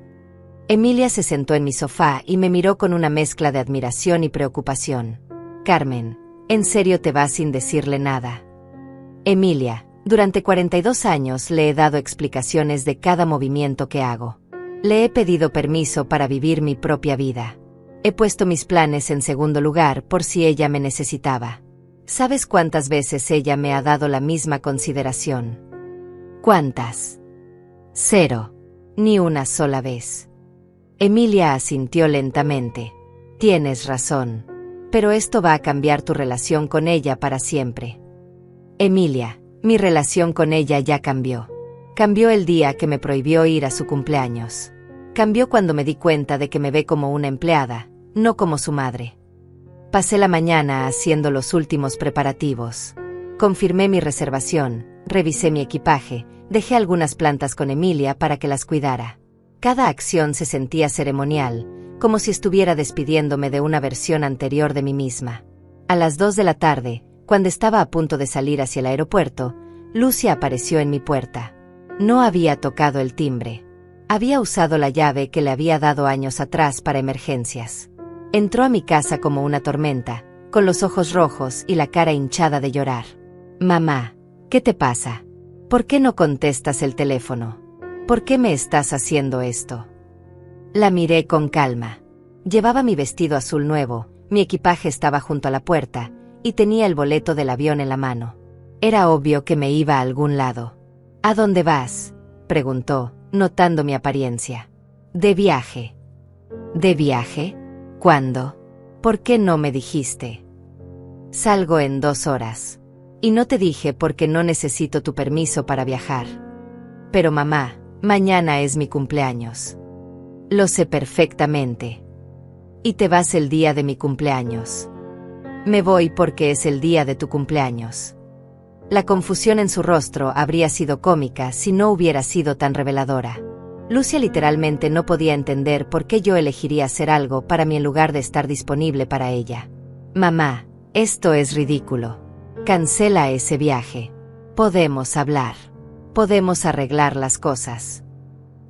Emilia se sentó en mi sofá y me miró con una mezcla de admiración y preocupación. Carmen, ¿en serio te vas sin decirle nada? Emilia, durante 42 años le he dado explicaciones de cada movimiento que hago. Le he pedido permiso para vivir mi propia vida. He puesto mis planes en segundo lugar por si ella me necesitaba. ¿Sabes cuántas veces ella me ha dado la misma consideración? ¿Cuántas? 0. Ni una sola vez. Emilia asintió lentamente. Tienes razón. Pero esto va a cambiar tu relación con ella para siempre. Emilia, mi relación con ella ya cambió. Cambió el día que me prohibió ir a su cumpleaños. Cambió cuando me di cuenta de que me ve como una empleada, no como su madre. Pasé la mañana haciendo los últimos preparativos. Confirmé mi reservación, revisé mi equipaje, dejé algunas plantas con Emilia para que las cuidara. Cada acción se sentía ceremonial, como si estuviera despidiéndome de una versión anterior de mí misma. A las 2 de la tarde, cuando estaba a punto de salir hacia el aeropuerto, Lucia apareció en mi puerta. No había tocado el timbre. Había usado la llave que le había dado años atrás para emergencias. Entró a mi casa como una tormenta, con los ojos rojos y la cara hinchada de llorar. Mamá, ¿qué te pasa? ¿Por qué no contestas el teléfono? ¿Por qué me estás haciendo esto? La miré con calma. Llevaba mi vestido azul nuevo, mi equipaje estaba junto a la puerta, y tenía el boleto del avión en la mano. Era obvio que me iba a algún lado. ¿A dónde vas?, preguntó, notando mi apariencia. ¿De viaje? ¿De viaje? ¿Cuándo? ¿Por qué no me dijiste? Salgo en 2 horas. Y no te dije porque no necesito tu permiso para viajar. Pero mamá, mañana es mi cumpleaños. Lo sé perfectamente. Y te vas el día de mi cumpleaños. Me voy porque es el día de tu cumpleaños. La confusión en su rostro habría sido cómica si no hubiera sido tan reveladora. Lucia literalmente no podía entender por qué yo elegiría hacer algo para mí en lugar de estar disponible para ella. Mamá, esto es ridículo. Cancela ese viaje. Podemos hablar. Podemos arreglar las cosas.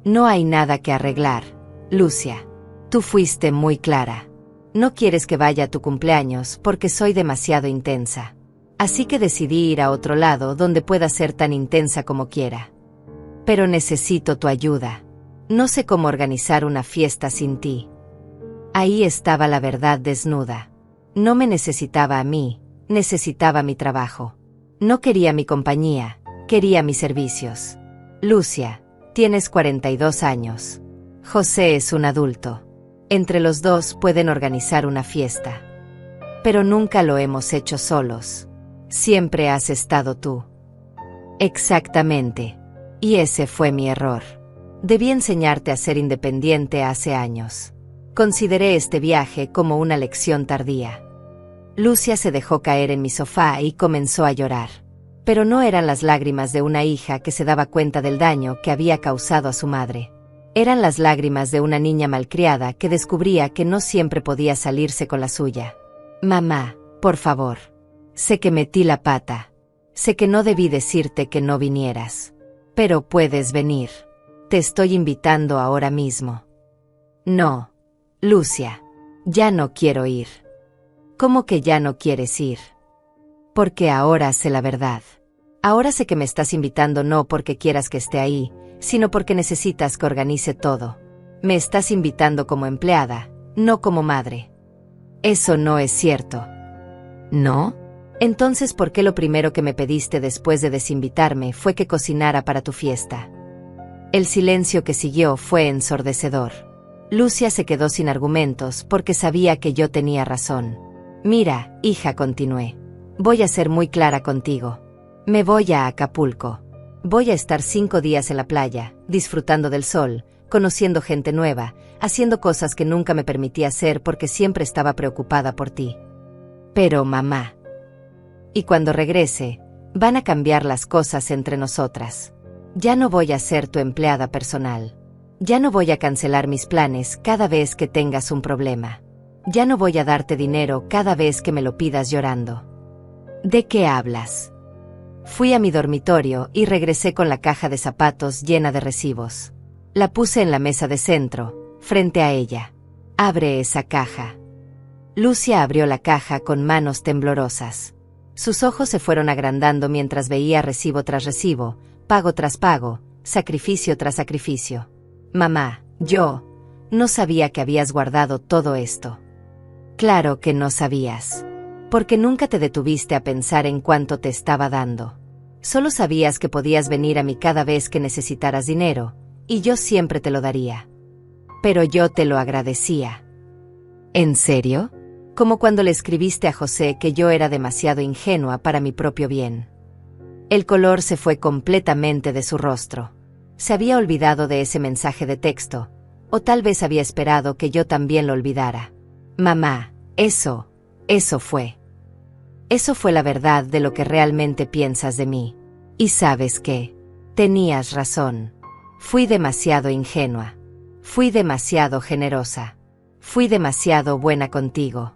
No hay nada que arreglar, Lucia. Tú fuiste muy clara. No quieres que vaya a tu cumpleaños porque soy demasiado intensa. Así que decidí ir a otro lado donde pueda ser tan intensa como quiera. Pero necesito tu ayuda. No sé cómo organizar una fiesta sin ti. Ahí estaba la verdad desnuda. No me necesitaba a mí, necesitaba mi trabajo. No quería mi compañía, quería mis servicios. Lucia, tienes 42 años. José es un adulto. Entre los dos pueden organizar una fiesta. Pero nunca lo hemos hecho solos. Siempre has estado tú. Exactamente. Y ese fue mi error. Debí enseñarte a ser independiente hace años. Consideré este viaje como una lección tardía. Lucia se dejó caer en mi sofá y comenzó a llorar. Pero no eran las lágrimas de una hija que se daba cuenta del daño que había causado a su madre. Eran las lágrimas de una niña malcriada que descubría que no siempre podía salirse con la suya. Mamá, por favor. Sé que metí la pata. Sé que no debí decirte que no vinieras. Pero puedes venir. Te estoy invitando ahora mismo. No. Lucia. Ya no quiero ir. ¿Cómo que ya no quieres ir? Porque ahora sé la verdad. Ahora sé que me estás invitando no porque quieras que esté ahí, sino porque necesitas que organice todo. Me estás invitando como empleada, no como madre. Eso no es cierto. ¿No? Entonces, ¿por qué lo primero que me pediste después de desinvitarme fue que cocinara para tu fiesta? El silencio que siguió fue ensordecedor. Lucia se quedó sin argumentos porque sabía que yo tenía razón. Mira, hija, continué. Voy a ser muy clara contigo. Me voy a Acapulco. Voy a estar 5 días en la playa, disfrutando del sol, conociendo gente nueva, haciendo cosas que nunca me permití hacer porque siempre estaba preocupada por ti. Pero mamá. Y cuando regrese, van a cambiar las cosas entre nosotras. Ya no voy a ser tu empleada personal. Ya no voy a cancelar mis planes cada vez que tengas un problema. Ya no voy a darte dinero cada vez que me lo pidas llorando. ¿De qué hablas? Fui a mi dormitorio y regresé con la caja de zapatos llena de recibos. La puse en la mesa de centro, frente a ella. Abre esa caja. Lucia abrió la caja con manos temblorosas. Sus ojos se fueron agrandando mientras veía recibo tras recibo, pago tras pago, sacrificio tras sacrificio. Mamá, yo no sabía que habías guardado todo esto. Claro que no sabías. Porque nunca te detuviste a pensar en cuánto te estaba dando. Solo sabías que podías venir a mí cada vez que necesitaras dinero, y yo siempre te lo daría. Pero yo te lo agradecía. ¿En serio? Como cuando le escribiste a José que yo era demasiado ingenua para mi propio bien. El color se fue completamente de su rostro. Se había olvidado de ese mensaje de texto, o tal vez había esperado que yo también lo olvidara. Mamá, eso fue. Eso fue la verdad de lo que realmente piensas de mí. Y ¿sabes qué? Tenías razón. Fui demasiado ingenua. Fui demasiado generosa. Fui demasiado buena contigo.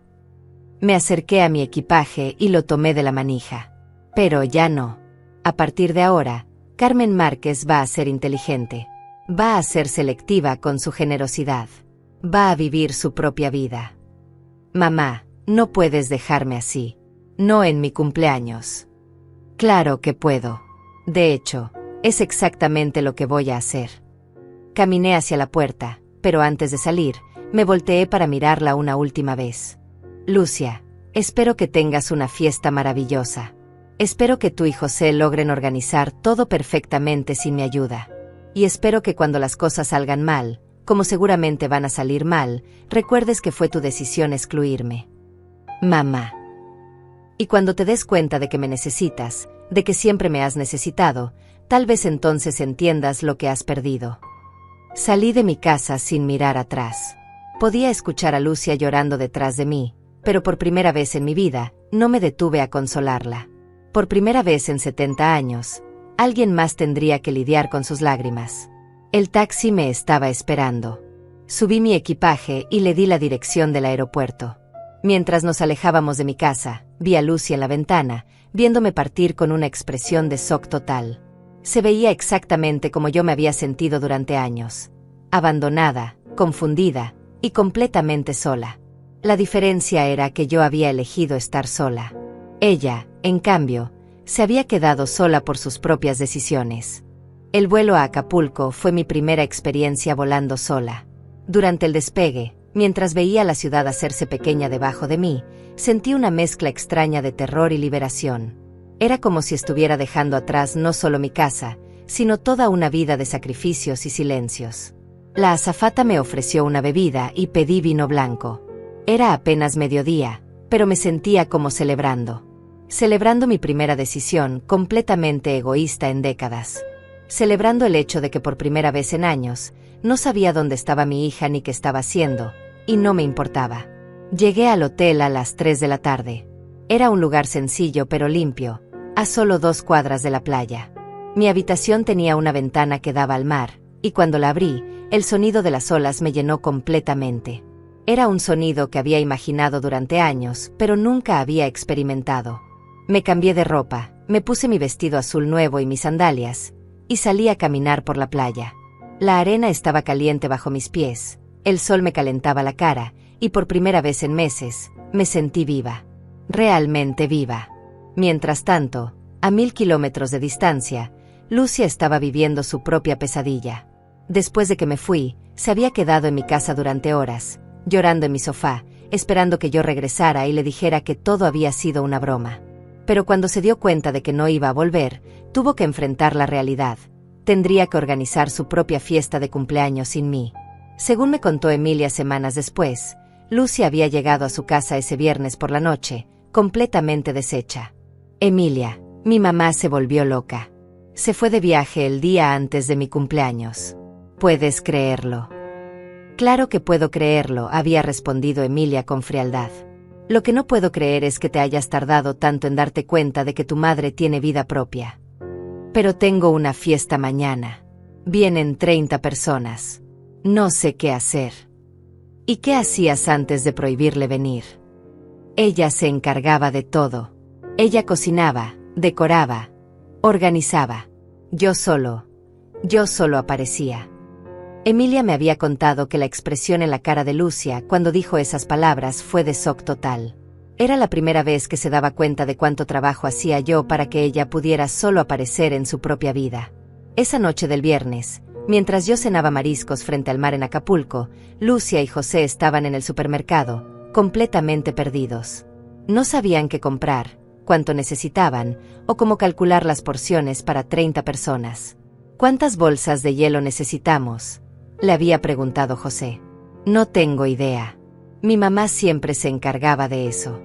Me acerqué a mi equipaje y lo tomé de la manija. Pero ya no. A partir de ahora, Carmen Márquez va a ser inteligente. Va a ser selectiva con su generosidad. Va a vivir su propia vida. Mamá, no puedes dejarme así. No en mi cumpleaños. Claro que puedo. De hecho, es exactamente lo que voy a hacer. Caminé hacia la puerta, pero antes de salir, me volteé para mirarla una última vez. Lucia, espero que tengas una fiesta maravillosa. Espero que tú y José logren organizar todo perfectamente sin mi ayuda. Y espero que cuando las cosas salgan mal, como seguramente van a salir mal, recuerdes que fue tu decisión excluirme. Mamá. Y cuando te des cuenta de que me necesitas, de que siempre me has necesitado, tal vez entonces entiendas lo que has perdido. Salí de mi casa sin mirar atrás. Podía escuchar a Lucia llorando detrás de mí, pero por primera vez en mi vida, no me detuve a consolarla. Por primera vez en 70 años, alguien más tendría que lidiar con sus lágrimas. El taxi me estaba esperando. Subí mi equipaje y le di la dirección del aeropuerto. Mientras nos alejábamos de mi casa, vi a Lucia en la ventana, viéndome partir con una expresión de shock total. Se veía exactamente como yo me había sentido durante años. Abandonada, confundida y completamente sola. La diferencia era que yo había elegido estar sola. Ella, en cambio, se había quedado sola por sus propias decisiones. El vuelo a Acapulco fue mi primera experiencia volando sola. Durante el despegue, mientras veía la ciudad hacerse pequeña debajo de mí, sentí una mezcla extraña de terror y liberación. Era como si estuviera dejando atrás no solo mi casa, sino toda una vida de sacrificios y silencios. La azafata me ofreció una bebida y pedí vino blanco. Era apenas mediodía, pero me sentía como celebrando. Celebrando mi primera decisión, completamente egoísta en décadas. Celebrando el hecho de que por primera vez en años, no sabía dónde estaba mi hija ni qué estaba haciendo, y no me importaba. Llegué al hotel a las 3 de la tarde. Era un lugar sencillo pero limpio, a solo 2 cuadras de la playa. Mi habitación tenía una ventana que daba al mar, y cuando la abrí, el sonido de las olas me llenó completamente. Era un sonido que había imaginado durante años, pero nunca había experimentado. Me cambié de ropa, me puse mi vestido azul nuevo y mis sandalias, y salí a caminar por la playa. La arena estaba caliente bajo mis pies, el sol me calentaba la cara, y por primera vez en meses, me sentí viva. Realmente viva. Mientras tanto, a 1000 kilómetros de distancia, Lucia estaba viviendo su propia pesadilla. Después de que me fui, se había quedado en mi casa durante horas, llorando en mi sofá, esperando que yo regresara y le dijera que todo había sido una broma. Pero cuando se dio cuenta de que no iba a volver, tuvo que enfrentar la realidad. Tendría que organizar su propia fiesta de cumpleaños sin mí. Según me contó Emilia semanas después, Lucia había llegado a su casa ese viernes por la noche, completamente deshecha. Emilia, mi mamá se volvió loca. Se fue de viaje el día antes de mi cumpleaños. ¿Puedes creerlo? Claro que puedo creerlo, había respondido Emilia con frialdad. Lo que no puedo creer es que te hayas tardado tanto en darte cuenta de que tu madre tiene vida propia. Pero tengo una fiesta mañana. Vienen 30 personas. No sé qué hacer. ¿Y qué hacías antes de prohibirle venir? Ella se encargaba de todo. Ella cocinaba, decoraba, organizaba. Yo solo aparecía. Emilia me había contado que la expresión en la cara de Lucia cuando dijo esas palabras fue de shock total. Era la primera vez que se daba cuenta de cuánto trabajo hacía yo para que ella pudiera solo aparecer en su propia vida. Esa noche del viernes, mientras yo cenaba mariscos frente al mar en Acapulco, Lucia y José estaban en el supermercado, completamente perdidos. No sabían qué comprar, cuánto necesitaban, o cómo calcular las porciones para 30 personas. ¿Cuántas bolsas de hielo necesitamos?, le había preguntado José. No tengo idea. Mi mamá siempre se encargaba de eso.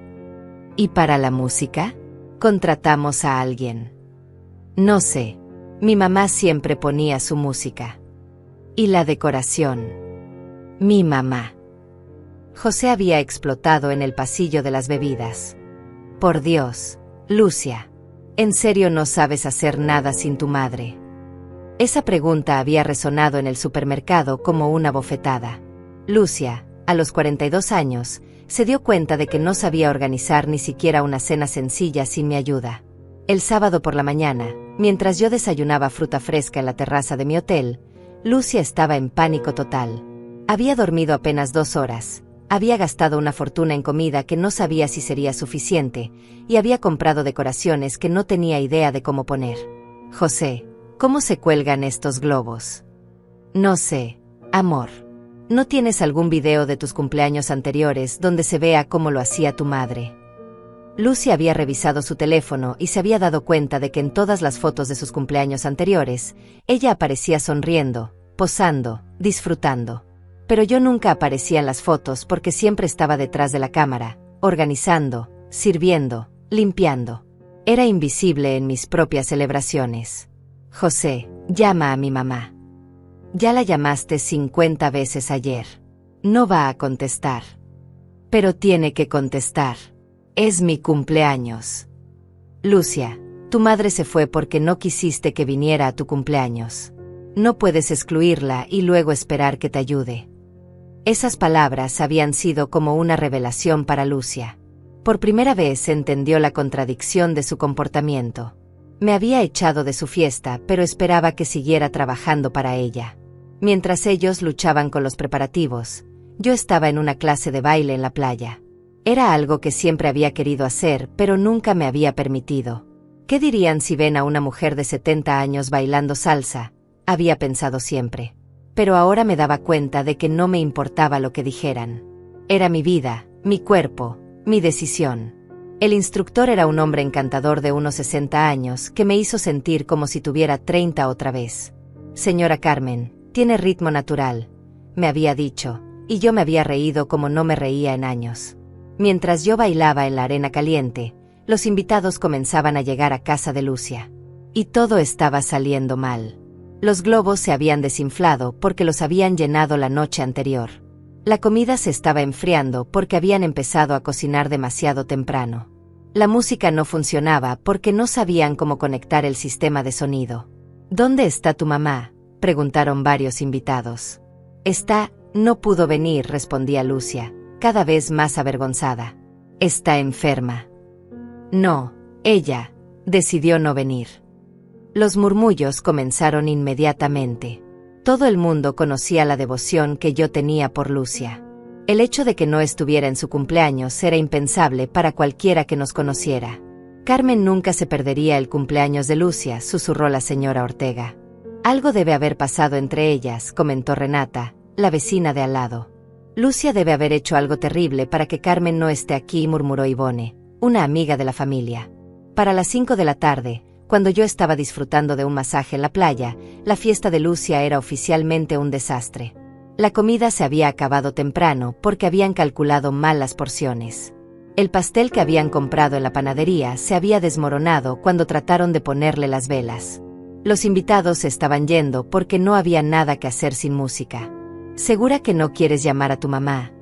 ¿Y para la música? ¿Contratamos a alguien? No sé. Mi mamá siempre ponía su música. ¿Y la decoración? Mi mamá. José había explotado en el pasillo de las bebidas. Por Dios, Lucia, ¿en serio no sabes hacer nada sin tu madre? Esa pregunta había resonado en el supermercado como una bofetada. Lucia, a los 42 años, se dio cuenta de que no sabía organizar ni siquiera una cena sencilla sin mi ayuda. El sábado por la mañana, mientras yo desayunaba fruta fresca en la terraza de mi hotel, Lucia estaba en pánico total. Había dormido apenas 2 horas, había gastado una fortuna en comida que no sabía si sería suficiente, y había comprado decoraciones que no tenía idea de cómo poner. José, ¿cómo se cuelgan estos globos? No sé, amor. ¿No tienes algún video de tus cumpleaños anteriores donde se vea cómo lo hacía tu madre? Lucy había revisado su teléfono y se había dado cuenta de que en todas las fotos de sus cumpleaños anteriores, ella aparecía sonriendo, posando, disfrutando. Pero yo nunca aparecía en las fotos porque siempre estaba detrás de la cámara, organizando, sirviendo, limpiando. Era invisible en mis propias celebraciones. José, llama a mi mamá. Ya la llamaste 50 veces ayer. No va a contestar. Pero tiene que contestar. Es mi cumpleaños. Lucia, tu madre se fue porque no quisiste que viniera a tu cumpleaños. No puedes excluirla y luego esperar que te ayude. Esas palabras habían sido como una revelación para Lucia. Por primera vez entendió la contradicción de su comportamiento. Me había echado de su fiesta, pero esperaba que siguiera trabajando para ella. Mientras ellos luchaban con los preparativos, yo estaba en una clase de baile en la playa. Era algo que siempre había querido hacer, pero nunca me había permitido. ¿Qué dirían si ven a una mujer de 70 años bailando salsa? Había pensado siempre. Pero ahora me daba cuenta de que no me importaba lo que dijeran. Era mi vida, mi cuerpo, mi decisión. El instructor era un hombre encantador de unos 60 años que me hizo sentir como si tuviera 30 otra vez. Señora Carmen, tiene ritmo natural, me había dicho, y yo me había reído como no me reía en años. Mientras yo bailaba en la arena caliente, los invitados comenzaban a llegar a casa de Lucia. Y todo estaba saliendo mal. Los globos se habían desinflado porque los habían llenado la noche anterior. La comida se estaba enfriando porque habían empezado a cocinar demasiado temprano. La música no funcionaba porque no sabían cómo conectar el sistema de sonido. ¿Dónde está tu mamá?, preguntaron varios invitados. No pudo venir, respondía Lucia, cada vez más avergonzada. Está enferma. No, ella decidió no venir. Los murmullos comenzaron inmediatamente. Todo el mundo conocía la devoción que yo tenía por Lucia. El hecho de que no estuviera en su cumpleaños era impensable para cualquiera que nos conociera. Carmen nunca se perdería el cumpleaños de Lucia, susurró la señora Ortega. Algo debe haber pasado entre ellas, comentó Renata, la vecina de al lado. Lucia debe haber hecho algo terrible para que Carmen no esté aquí, murmuró Ivone, una amiga de la familia. Para las 5 de la tarde, cuando yo estaba disfrutando de un masaje en la playa, la fiesta de Lucia era oficialmente un desastre. La comida se había acabado temprano porque habían calculado mal las porciones. El pastel que habían comprado en la panadería se había desmoronado cuando trataron de ponerle las velas. Los invitados se estaban yendo porque no había nada que hacer sin música. ¿Segura que no quieres llamar a tu mamá?,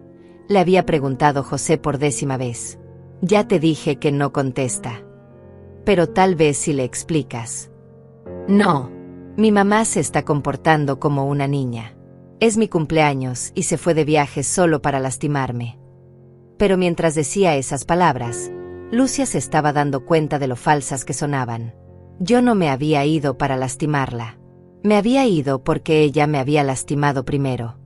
le había preguntado José por 10ª vez. Ya te dije que no contesta. Pero tal vez si le explicas. No, mi mamá se está comportando como una niña. Es mi cumpleaños y se fue de viaje solo para lastimarme. Pero mientras decía esas palabras, Lucia se estaba dando cuenta de lo falsas que sonaban. Yo no me había ido para lastimarla. Me había ido porque ella me había lastimado primero.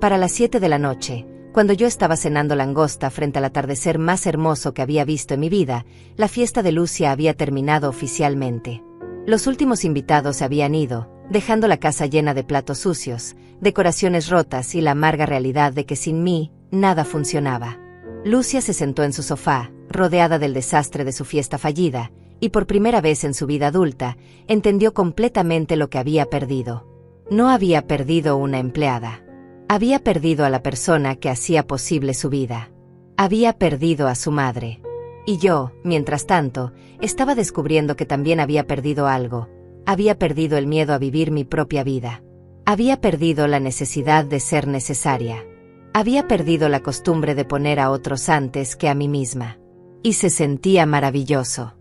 Para las 7 de la noche, cuando yo estaba cenando langosta frente al atardecer más hermoso que había visto en mi vida, la fiesta de Lucia había terminado oficialmente. Los últimos invitados se habían ido, dejando la casa llena de platos sucios, decoraciones rotas y la amarga realidad de que sin mí, nada funcionaba. Lucia se sentó en su sofá, rodeada del desastre de su fiesta fallida, y por primera vez en su vida adulta, entendió completamente lo que había perdido. No había perdido una empleada. Había perdido a la persona que hacía posible su vida. Había perdido a su madre. Y yo, mientras tanto, estaba descubriendo que también había perdido algo. Había perdido el miedo a vivir mi propia vida. Había perdido la necesidad de ser necesaria. Había perdido la costumbre de poner a otros antes que a mí misma. Y se sentía maravilloso.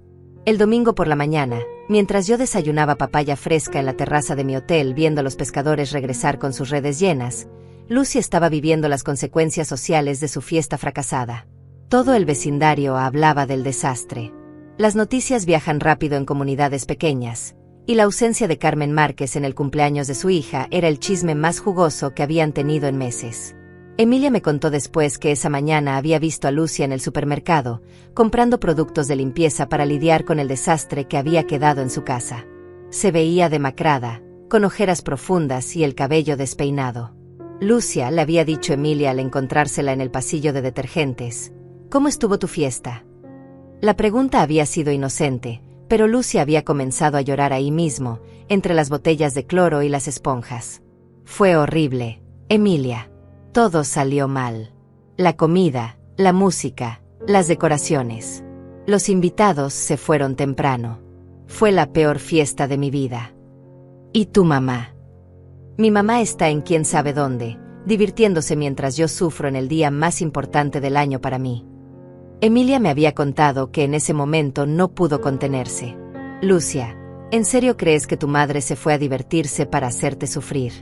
El domingo por la mañana, mientras yo desayunaba papaya fresca en la terraza de mi hotel viendo a los pescadores regresar con sus redes llenas, Lucy estaba viviendo las consecuencias sociales de su fiesta fracasada. Todo el vecindario hablaba del desastre. Las noticias viajan rápido en comunidades pequeñas, y la ausencia de Carmen Márquez en el cumpleaños de su hija era el chisme más jugoso que habían tenido en meses. Emilia me contó después que esa mañana había visto a Lucia en el supermercado, comprando productos de limpieza para lidiar con el desastre que había quedado en su casa. Se veía demacrada, con ojeras profundas y el cabello despeinado. Lucia, le había dicho Emilia al encontrársela en el pasillo de detergentes. ¿Cómo estuvo tu fiesta? La pregunta había sido inocente, pero Lucia había comenzado a llorar ahí mismo, entre las botellas de cloro y las esponjas. Fue horrible, Emilia. Todo salió mal. La comida, la música, las decoraciones. Los invitados se fueron temprano. Fue la peor fiesta de mi vida. ¿Y tu mamá? Mi mamá está en quién sabe dónde, divirtiéndose mientras yo sufro en el día más importante del año para mí. Emilia me había contado que en ese momento no pudo contenerse. Lucia, ¿en serio crees que tu madre se fue a divertirse para hacerte sufrir?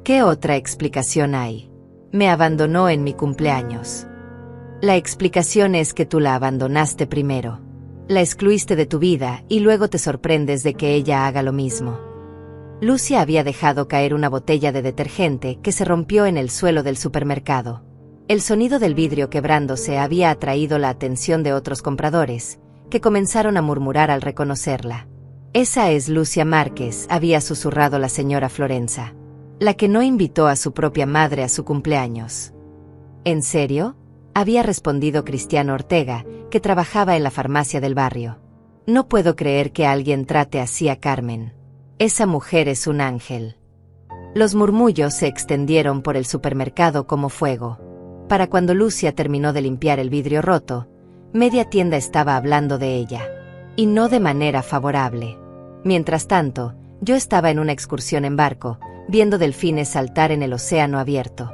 ¿Qué otra explicación hay? Me abandonó en mi cumpleaños. La explicación es que tú la abandonaste primero. La excluiste de tu vida y luego te sorprendes de que ella haga lo mismo. Lucia había dejado caer una botella de detergente que se rompió en el suelo del supermercado. El sonido del vidrio quebrándose había atraído la atención de otros compradores, que comenzaron a murmurar al reconocerla. «Esa es Lucia Márquez», había susurrado la señora Florenza, la que no invitó a su propia madre a su cumpleaños. «¿En serio?», había respondido Cristiano Ortega, que trabajaba en la farmacia del barrio. «No puedo creer que alguien trate así a Carmen. Esa mujer es un ángel». Los murmullos se extendieron por el supermercado como fuego. Para cuando Lucia terminó de limpiar el vidrio roto, media tienda estaba hablando de ella. Y no de manera favorable. Mientras tanto, yo estaba en una excursión en barco, viendo delfines saltar en el océano abierto.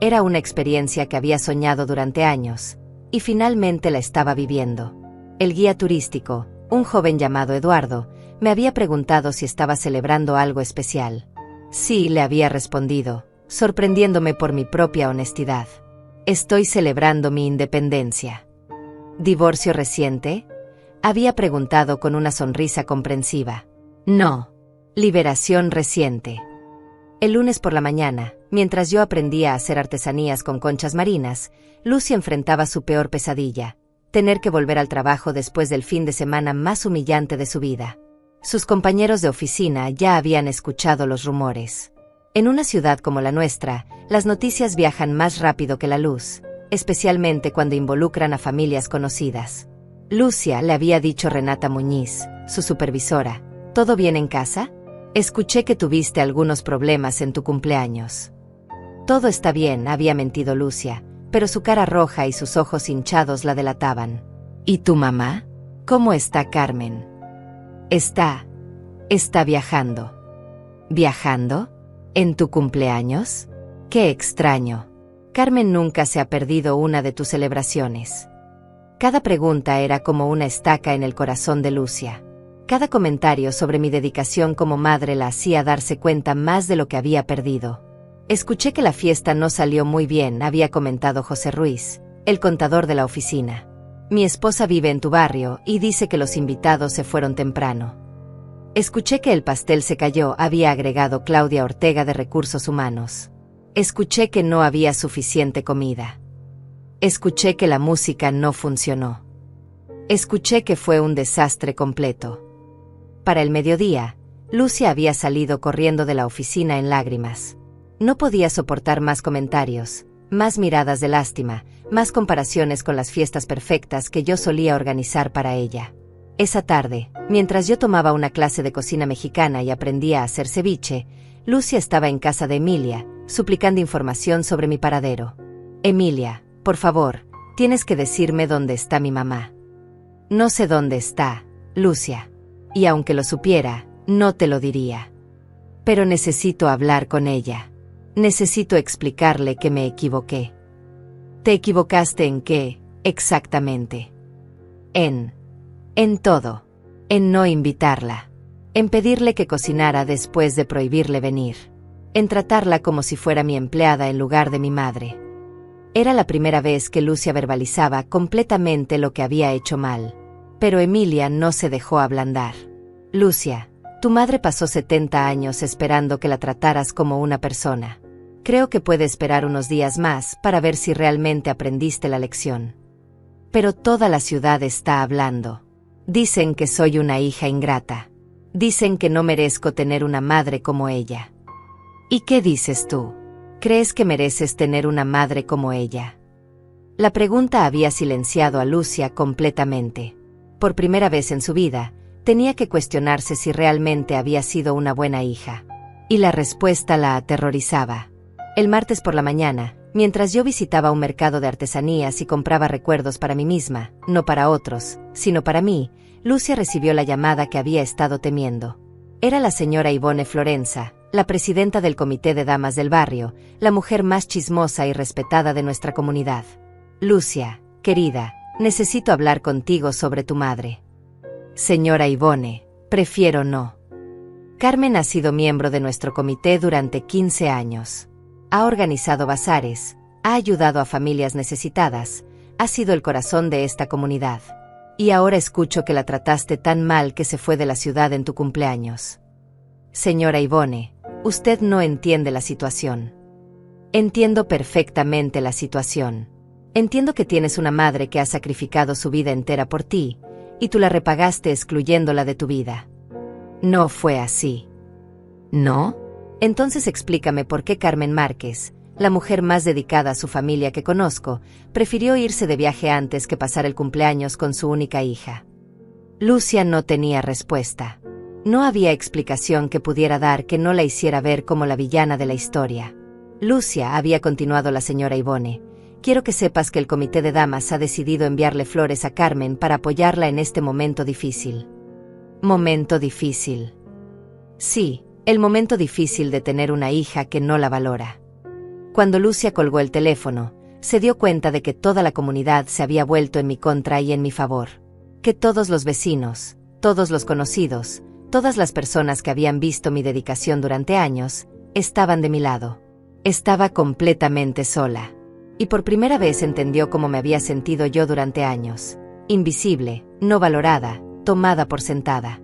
Era una experiencia que había soñado durante años, y finalmente la estaba viviendo. El guía turístico, un joven llamado Eduardo, me había preguntado si estaba celebrando algo especial. Sí, le había respondido, sorprendiéndome por mi propia honestidad. Estoy celebrando mi independencia. ¿Divorcio reciente?, había preguntado con una sonrisa comprensiva. No. Liberación reciente. El lunes por la mañana, mientras yo aprendía a hacer artesanías con conchas marinas, Lucy enfrentaba su peor pesadilla: tener que volver al trabajo después del fin de semana más humillante de su vida. Sus compañeros de oficina ya habían escuchado los rumores. En una ciudad como la nuestra, las noticias viajan más rápido que la luz, especialmente cuando involucran a familias conocidas. Lucia, le había dicho Renata Muñiz, su supervisora, ¿todo bien en casa? Escuché que tuviste algunos problemas en tu cumpleaños. Todo está bien, había mentido Lucia, pero su cara roja y sus ojos hinchados la delataban. ¿Y tu mamá? ¿Cómo está Carmen? Está viajando. ¿Viajando? ¿En tu cumpleaños? ¡Qué extraño! Carmen nunca se ha perdido una de tus celebraciones. Cada pregunta era como una estaca en el corazón de Lucia. Cada comentario sobre mi dedicación como madre la hacía darse cuenta más de lo que había perdido. Escuché que la fiesta no salió muy bien, había comentado José Ruiz, el contador de la oficina. Mi esposa vive en tu barrio y dice que los invitados se fueron temprano. Escuché que el pastel se cayó, había agregado Claudia Ortega de Recursos Humanos. Escuché que no había suficiente comida. Escuché que la música no funcionó. Escuché que fue un desastre completo. Para el mediodía, Lucia había salido corriendo de la oficina en lágrimas. No podía soportar más comentarios, más miradas de lástima, más comparaciones con las fiestas perfectas que yo solía organizar para ella. Esa tarde, mientras yo tomaba una clase de cocina mexicana y aprendía a hacer ceviche, Lucia estaba en casa de Emilia, suplicando información sobre mi paradero. Emilia, por favor, tienes que decirme dónde está mi mamá. No sé dónde está, Lucia. Y aunque lo supiera, no te lo diría. Pero necesito hablar con ella. Necesito explicarle que me equivoqué. ¿Te equivocaste en qué, exactamente? En todo. En no invitarla. En pedirle que cocinara después de prohibirle venir. En tratarla como si fuera mi empleada en lugar de mi madre. Era la primera vez que Lucia verbalizaba completamente lo que había hecho mal. Pero Emilia no se dejó ablandar. Lucia, tu madre pasó 70 años esperando que la trataras como una persona. Creo que puede esperar unos días más para ver si realmente aprendiste la lección. Pero toda la ciudad está hablando. Dicen que soy una hija ingrata. Dicen que no merezco tener una madre como ella. ¿Y qué dices tú? ¿Crees que mereces tener una madre como ella? La pregunta había silenciado a Lucia completamente. Por primera vez en su vida, tenía que cuestionarse si realmente había sido una buena hija. Y la respuesta la aterrorizaba. El martes por la mañana, mientras yo visitaba un mercado de artesanías y compraba recuerdos para mí misma, no para otros, sino para mí, Lucia recibió la llamada que había estado temiendo. Era la señora Ivone Florenza, la presidenta del comité de damas del barrio, la mujer más chismosa y respetada de nuestra comunidad. Lucia, querida, necesito hablar contigo sobre tu madre. Señora Ivone, prefiero no. Carmen ha sido miembro de nuestro comité durante 15 años. Ha organizado bazares, ha ayudado a familias necesitadas, ha sido el corazón de esta comunidad. Y ahora escucho que la trataste tan mal que se fue de la ciudad en tu cumpleaños. Señora Ivone, usted no entiende la situación. Entiendo perfectamente la situación. Entiendo que tienes una madre que ha sacrificado su vida entera por ti, y tú la repagaste excluyéndola de tu vida. No fue así. ¿No? Entonces explícame por qué Carmen Márquez, la mujer más dedicada a su familia que conozco, prefirió irse de viaje antes que pasar el cumpleaños con su única hija. Lucia no tenía respuesta. No había explicación que pudiera dar que no la hiciera ver como la villana de la historia. Lucia, había continuado la señora Ivone, quiero que sepas que el comité de damas ha decidido enviarle flores a Carmen para apoyarla en este momento difícil. Momento difícil. Sí, el momento difícil de tener una hija que no la valora. Cuando Lucia colgó el teléfono, se dio cuenta de que toda la comunidad se había vuelto en mi contra y en mi favor. Que todos los vecinos, todos los conocidos, todas las personas que habían visto mi dedicación durante años, estaban de mi lado. Estaba completamente sola. Y por primera vez entendió cómo me había sentido yo durante años. Invisible, no valorada, tomada por sentada.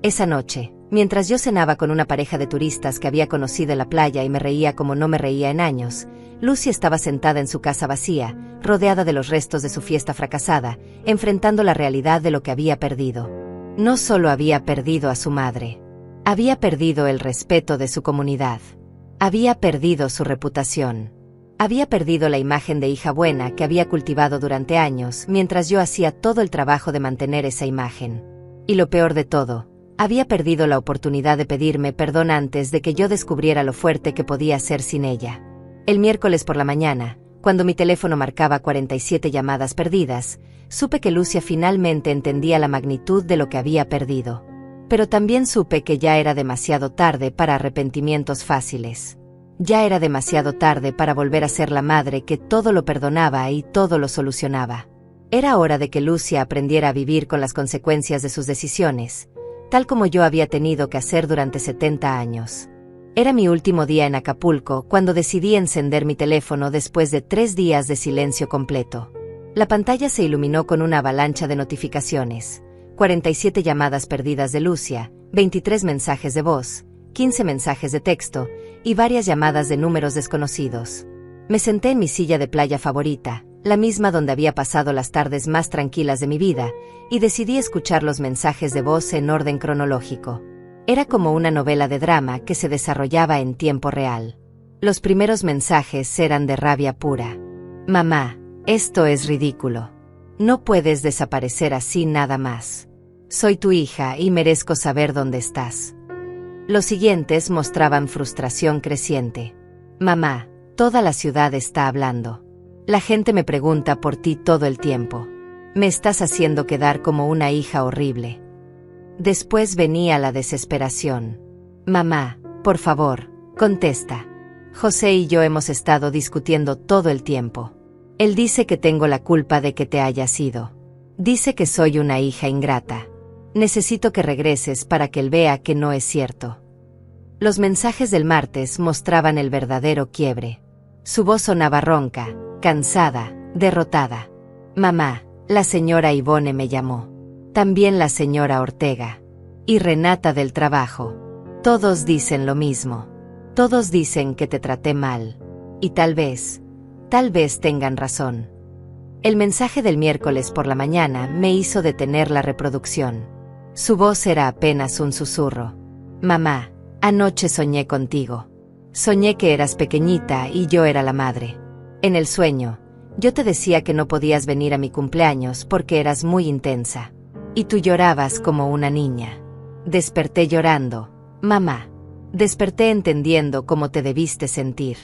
Esa noche, mientras yo cenaba con una pareja de turistas que había conocido en la playa y me reía como no me reía en años, Lucy estaba sentada en su casa vacía, rodeada de los restos de su fiesta fracasada, enfrentando la realidad de lo que había perdido. No solo había perdido a su madre, había perdido el respeto de su comunidad. Había perdido su reputación. Había perdido la imagen de hija buena que había cultivado durante años mientras yo hacía todo el trabajo de mantener esa imagen. Y lo peor de todo, había perdido la oportunidad de pedirme perdón antes de que yo descubriera lo fuerte que podía ser sin ella. El miércoles por la mañana, cuando mi teléfono marcaba 47 llamadas perdidas, supe que Lucia finalmente entendía la magnitud de lo que había perdido. Pero también supe que ya era demasiado tarde para arrepentimientos fáciles. Ya era demasiado tarde para volver a ser la madre que todo lo perdonaba y todo lo solucionaba. Era hora de que Lucia aprendiera a vivir con las consecuencias de sus decisiones, tal como yo había tenido que hacer durante 70 años. Era mi último día en Acapulco cuando decidí encender mi teléfono después de 3 días de silencio completo. La pantalla se iluminó con una avalancha de notificaciones, 47 llamadas perdidas de Lucia, 23 mensajes de voz, 15 mensajes de texto y varias llamadas de números desconocidos. Me senté en mi silla de playa favorita, la misma donde había pasado las tardes más tranquilas de mi vida, y decidí escuchar los mensajes de voz en orden cronológico. Era como una novela de drama que se desarrollaba en tiempo real. Los primeros mensajes eran de rabia pura. Mamá, esto es ridículo. No puedes desaparecer así nada más. Soy tu hija y merezco saber dónde estás. Los siguientes mostraban frustración creciente. Mamá, toda la ciudad está hablando. La gente me pregunta por ti todo el tiempo. Me estás haciendo quedar como una hija horrible. Después venía la desesperación. Mamá, por favor, contesta. José y yo hemos estado discutiendo todo el tiempo. Él dice que tengo la culpa de que te hayas ido. Dice que soy una hija ingrata. Necesito que regreses para que él vea que no es cierto. Los mensajes del martes mostraban el verdadero quiebre. Su voz sonaba ronca, cansada, derrotada. Mamá, la señora Ivone me llamó. También la señora Ortega. Y Renata del trabajo. Todos dicen lo mismo. Todos dicen que te traté mal. Y tal vez tengan razón. El mensaje del miércoles por la mañana me hizo detener la reproducción. Su voz era apenas un susurro. Mamá, anoche soñé contigo. Soñé que eras pequeñita y yo era la madre. En el sueño, Yo te decía que no podías venir a mi cumpleaños porque eras muy intensa. Y tú llorabas como una niña. Desperté llorando, mamá. Desperté entendiendo cómo te debiste sentir.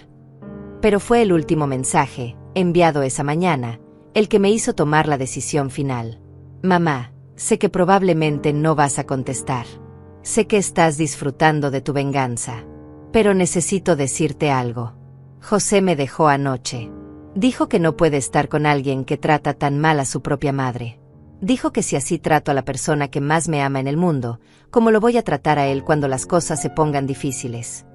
Pero fue el último mensaje, enviado esa mañana, el que me hizo tomar la decisión final. Mamá, sé que probablemente no vas a contestar. Sé que estás disfrutando de tu venganza. Pero necesito decirte algo. José me dejó anoche. Dijo que no puede estar con alguien que trata tan mal a su propia madre. Dijo que si así trato a la persona que más me ama en el mundo, ¿cómo lo voy a tratar a él cuando las cosas se pongan difíciles?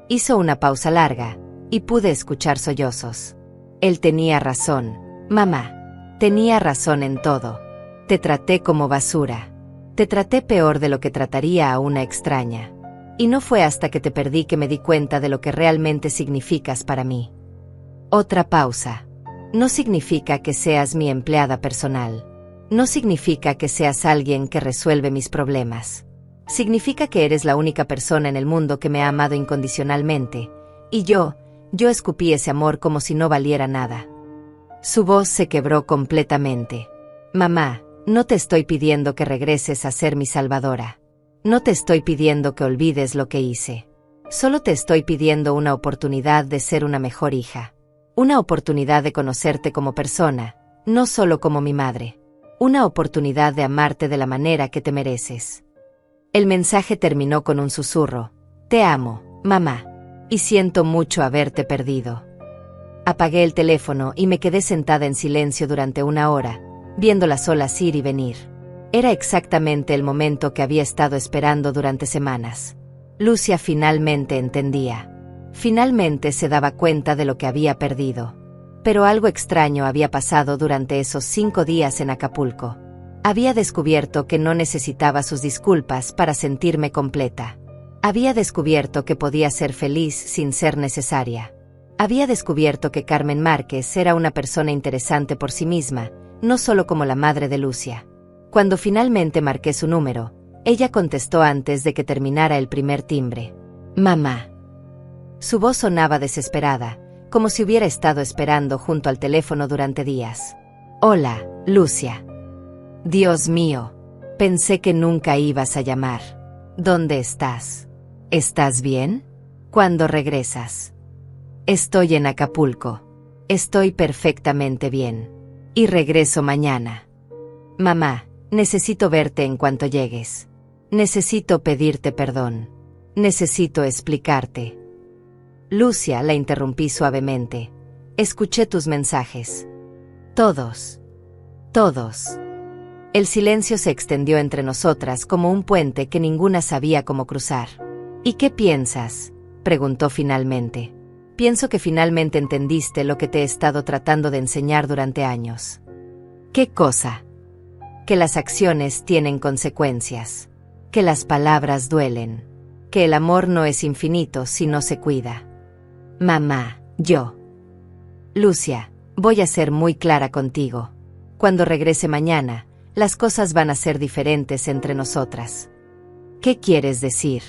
Hizo una pausa larga, y pude escuchar sollozos. Él tenía razón, mamá. Tenía razón en todo. Te traté como basura. Te traté peor de lo que trataría a una extraña. Y no fue hasta que te perdí que me di cuenta de lo que realmente significas para mí. Otra pausa. No significa que seas mi empleada personal. No significa que seas alguien que resuelve mis problemas. Significa que eres la única persona en el mundo que me ha amado incondicionalmente. Y yo escupí ese amor como si no valiera nada. Su voz se quebró completamente. Mamá, no te estoy pidiendo que regreses a ser mi salvadora. No te estoy pidiendo que olvides lo que hice. Solo te estoy pidiendo una oportunidad de ser una mejor hija. Una oportunidad de conocerte como persona, no solo como mi madre. Una oportunidad de amarte de la manera que te mereces. El mensaje terminó con un susurro. Te amo, mamá. Y siento mucho haberte perdido. Apagué el teléfono y me quedé sentada en silencio durante una hora, viendo las olas ir y venir. Era exactamente el momento que había estado esperando durante semanas. Lucia finalmente entendía. Finalmente se daba cuenta de lo que había perdido. Pero algo extraño había pasado durante esos 5 días en Acapulco. Había descubierto que no necesitaba sus disculpas para sentirme completa. Había descubierto que podía ser feliz sin ser necesaria. Había descubierto que Carmen Márquez era una persona interesante por sí misma, no solo como la madre de Lucia. Cuando finalmente marqué su número, ella contestó antes de que terminara el primer timbre. Mamá. Su voz sonaba desesperada, como si hubiera estado esperando junto al teléfono durante días. Hola, Lucia. Dios mío, pensé que nunca ibas a llamar. ¿Dónde estás? ¿Estás bien? ¿Cuándo regresas? Estoy en Acapulco. Estoy perfectamente bien. Y regreso mañana. Mamá, necesito verte en cuanto llegues. Necesito pedirte perdón. Necesito explicarte. Lucia, la interrumpí suavemente. Escuché tus mensajes. Todos. Todos. El silencio se extendió entre nosotras como un puente que ninguna sabía cómo cruzar. ¿Y qué piensas?, preguntó finalmente. Pienso que finalmente entendiste lo que te he estado tratando de enseñar durante años. ¿Qué cosa? Que las acciones tienen consecuencias. Que las palabras duelen. Que el amor no es infinito si no se cuida. Mamá, yo. Lucia, voy a ser muy clara contigo. Cuando regrese mañana, las cosas van a ser diferentes entre nosotras. ¿Qué quieres decir?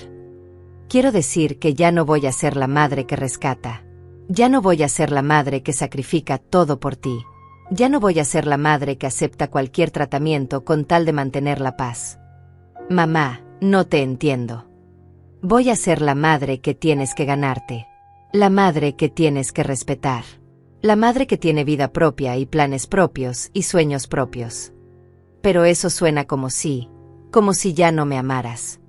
Quiero decir que ya no voy a ser la madre que rescata. Ya no voy a ser la madre que sacrifica todo por ti. Ya no voy a ser la madre que acepta cualquier tratamiento con tal de mantener la paz. Mamá, no te entiendo. Voy a ser la madre que tienes que ganarte. La madre que tienes que respetar. La madre que tiene vida propia y planes propios y sueños propios. Pero eso suena como si ya no me amaras.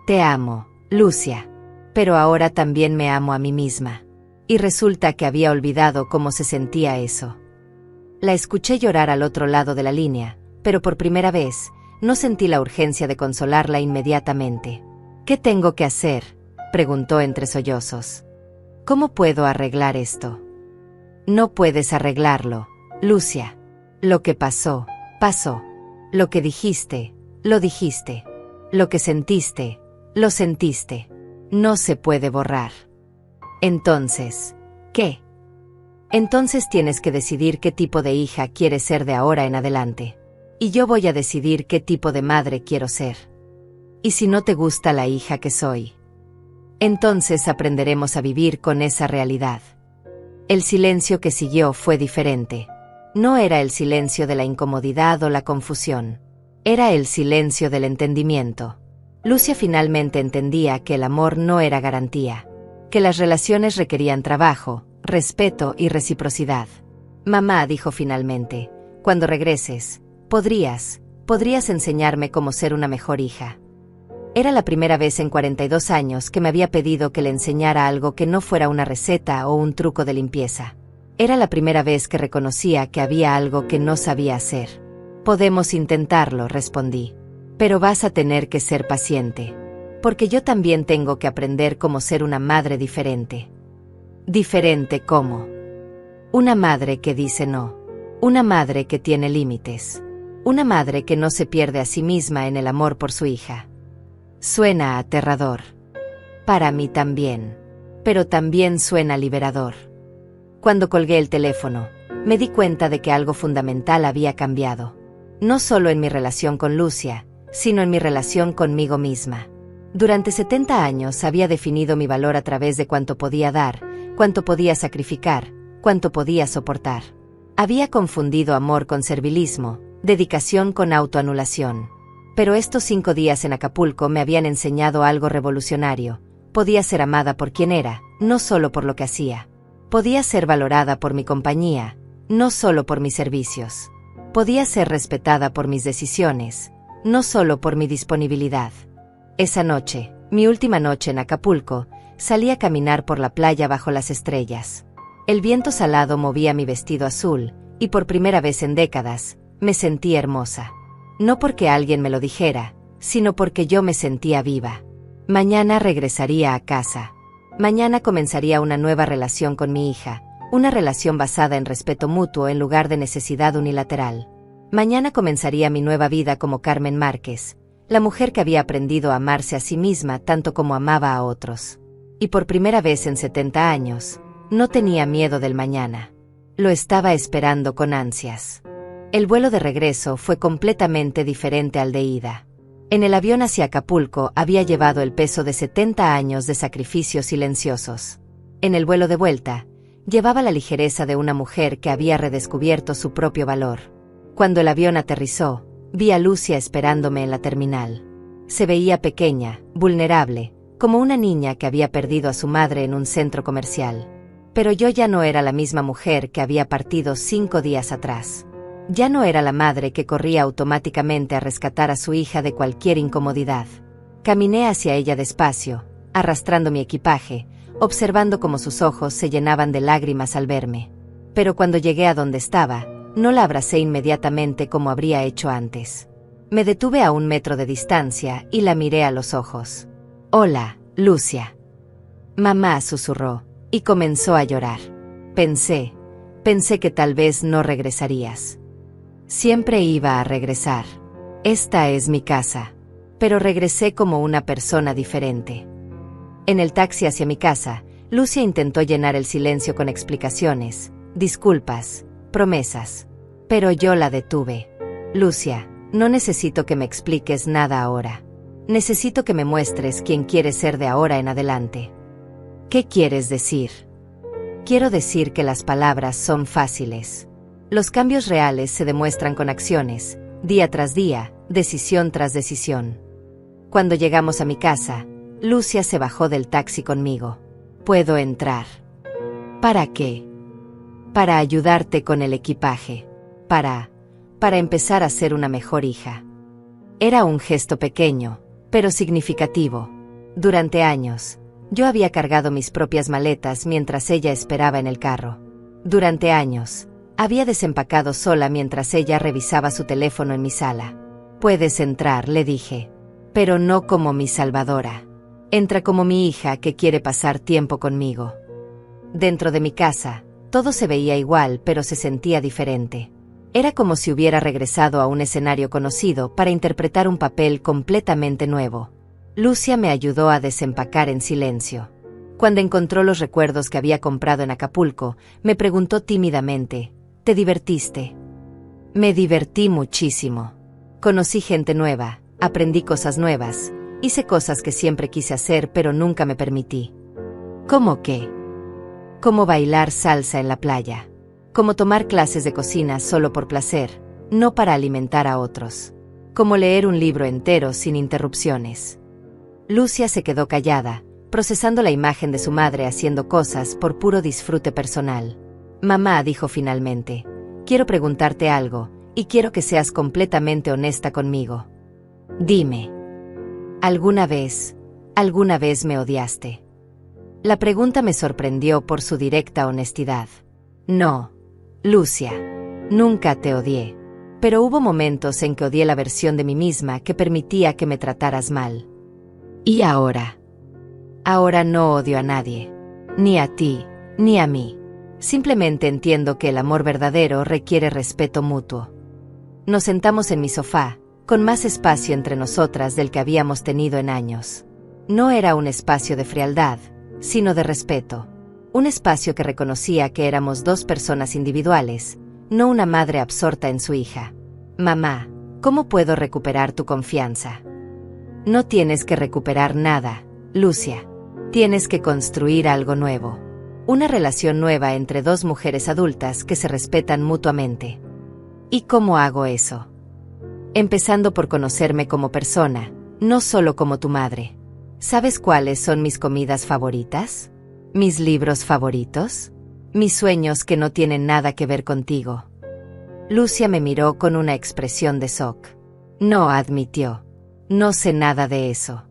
Te amo, Lucia. Pero ahora también me amo a mí misma. Y resulta que había olvidado cómo se sentía eso. La escuché llorar al otro lado de la línea, pero por primera vez, no sentí la urgencia de consolarla inmediatamente. ¿Qué tengo que hacer?, preguntó entre sollozos. ¿Cómo puedo arreglar esto? No puedes arreglarlo, Lucia. Lo que pasó, pasó. Lo que dijiste, lo dijiste. Lo que sentiste, lo sentiste. No se puede borrar. Entonces, ¿qué? Entonces tienes que decidir qué tipo de hija quieres ser de ahora en adelante. Y yo voy a decidir qué tipo de madre quiero ser. Y si no te gusta la hija que soy, entonces aprenderemos a vivir con esa realidad. El silencio que siguió fue diferente. No era el silencio de la incomodidad o la confusión. Era el silencio del entendimiento. Lucia finalmente entendía que el amor no era garantía, que las relaciones requerían trabajo, respeto y reciprocidad. Mamá, dijo finalmente, cuando regreses, podrías enseñarme cómo ser una mejor hija. Era la primera vez en 42 años que me había pedido que le enseñara algo que no fuera una receta o un truco de limpieza. Era la primera vez que reconocía que había algo que no sabía hacer. Podemos intentarlo, respondí. Pero vas a tener que ser paciente. Porque yo también tengo que aprender cómo ser una madre diferente. ¿Diferente cómo? Una madre que dice no. Una madre que tiene límites. Una madre que no se pierde a sí misma en el amor por su hija. Suena aterrador. Para mí también. Pero también suena liberador. Cuando colgué el teléfono, me di cuenta de que algo fundamental había cambiado. No solo en mi relación con Lucia, sino en mi relación conmigo misma. Durante 70 años había definido mi valor a través de cuánto podía dar, cuánto podía sacrificar, cuánto podía soportar. Había confundido amor con servilismo, dedicación con autoanulación. Pero estos 5 días en Acapulco me habían enseñado algo revolucionario. Podía ser amada por quien era, no solo por lo que hacía. Podía ser valorada por mi compañía, no solo por mis servicios. Podía ser respetada por mis decisiones, no solo por mi disponibilidad. Esa noche, mi última noche en Acapulco, salí a caminar por la playa bajo las estrellas. El viento salado movía mi vestido azul, y por primera vez en décadas, me sentí hermosa. No porque alguien me lo dijera, sino porque yo me sentía viva. Mañana regresaría a casa. Mañana comenzaría una nueva relación con mi hija, una relación basada en respeto mutuo en lugar de necesidad unilateral. Mañana comenzaría mi nueva vida como Carmen Márquez, la mujer que había aprendido a amarse a sí misma tanto como amaba a otros. Y por primera vez en 70 años, no tenía miedo del mañana. Lo estaba esperando con ansias. El vuelo de regreso fue completamente diferente al de ida. En el avión hacia Acapulco había llevado el peso de 70 años de sacrificios silenciosos. En el vuelo de vuelta, llevaba la ligereza de una mujer que había redescubierto su propio valor. Cuando el avión aterrizó, vi a Lucia esperándome en la terminal. Se veía pequeña, vulnerable, como una niña que había perdido a su madre en un centro comercial. Pero yo ya no era la misma mujer que había partido 5 días atrás. Ya no era la madre que corría automáticamente a rescatar a su hija de cualquier incomodidad. Caminé hacia ella despacio, arrastrando mi equipaje, observando cómo sus ojos se llenaban de lágrimas al verme. Pero cuando llegué a donde estaba, no la abracé inmediatamente como habría hecho antes. Me detuve a 1 metro de distancia y la miré a los ojos. «Hola, Lucia». Mamá susurró, y comenzó a llorar. Pensé que tal vez no regresarías. Siempre iba a regresar. Esta es mi casa. Pero regresé como una persona diferente. En el taxi hacia mi casa, Lucia intentó llenar el silencio con explicaciones, disculpas, promesas. Pero yo la detuve. Lucia, no necesito que me expliques nada ahora. Necesito que me muestres quién quieres ser de ahora en adelante. ¿Qué quieres decir? Quiero decir que las palabras son fáciles. Los cambios reales se demuestran con acciones, día tras día, decisión tras decisión. Cuando llegamos a mi casa, Lucia se bajó del taxi conmigo. ¿Puedo entrar? ¿Para qué? Para ayudarte con el equipaje. Para empezar a ser una mejor hija. Era un gesto pequeño, pero significativo. Durante años, yo había cargado mis propias maletas mientras ella esperaba en el carro. Durante años, había desempacado sola mientras ella revisaba su teléfono en mi sala. Puedes entrar, le dije. Pero no como mi salvadora. Entra como mi hija que quiere pasar tiempo conmigo. Dentro de mi casa, todo se veía igual pero se sentía diferente. Era como si hubiera regresado a un escenario conocido para interpretar un papel completamente nuevo. Lucia me ayudó a desempacar en silencio. Cuando encontró los recuerdos que había comprado en Acapulco, me preguntó tímidamente, ¿te divertiste? Me divertí muchísimo. Conocí gente nueva, aprendí cosas nuevas, hice cosas que siempre quise hacer pero nunca me permití. ¿Cómo qué? Como bailar salsa en la playa. Como tomar clases de cocina solo por placer, no para alimentar a otros. Como leer un libro entero sin interrupciones. Lucia se quedó callada, procesando la imagen de su madre haciendo cosas por puro disfrute personal. Mamá, dijo finalmente, quiero preguntarte algo, y quiero que seas completamente honesta conmigo. Dime. ¿Alguna vez me odiaste? La pregunta me sorprendió por su directa honestidad. No, Lucia, nunca te odié. Pero hubo momentos en que odié la versión de mí misma que permitía que me trataras mal. ¿Y ahora? Ahora no odio a nadie. Ni a ti, ni a mí. Simplemente entiendo que el amor verdadero requiere respeto mutuo. Nos sentamos en mi sofá, con más espacio entre nosotras del que habíamos tenido en años. No era un espacio de frialdad, sino de respeto. Un espacio que reconocía que éramos dos personas individuales, no una madre absorta en su hija. Mamá, ¿cómo puedo recuperar tu confianza? No tienes que recuperar nada, Lucia. Tienes que construir algo nuevo. Una relación nueva entre dos mujeres adultas que se respetan mutuamente. ¿Y cómo hago eso? Empezando por conocerme como persona, no solo como tu madre. ¿Sabes cuáles son mis comidas favoritas? ¿Mis libros favoritos? Mis sueños que no tienen nada que ver contigo. Lucia me miró con una expresión de shock. No, admitió. No sé nada de eso.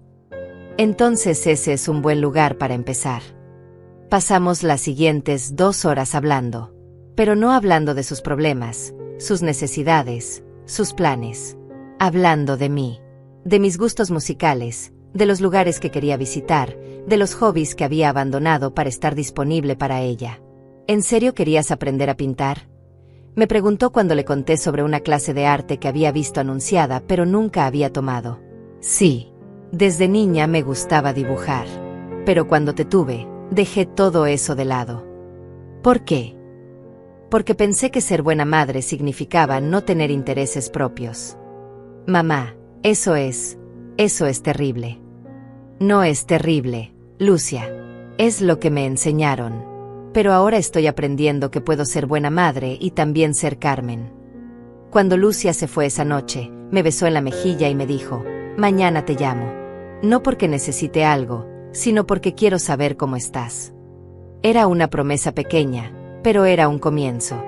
Entonces ese es un buen lugar para empezar. Pasamos las siguientes 2 horas hablando. Pero no hablando de sus problemas, sus necesidades, sus planes. Hablando de mí. De mis gustos musicales, de los lugares que quería visitar, de los hobbies que había abandonado para estar disponible para ella. ¿En serio querías aprender a pintar? Me preguntó cuando le conté sobre una clase de arte que había visto anunciada pero nunca había tomado. Sí, desde niña me gustaba dibujar. Pero cuando te tuve, dejé todo eso de lado. ¿Por qué? Porque pensé que ser buena madre significaba no tener intereses propios. Mamá, eso es terrible. No es terrible, Lucia. Es lo que me enseñaron. Pero ahora estoy aprendiendo que puedo ser buena madre y también ser Carmen. Cuando Lucia se fue esa noche, me besó en la mejilla y me dijo, mañana te llamo. No porque necesite algo, sino porque quiero saber cómo estás. Era una promesa pequeña, pero era un comienzo.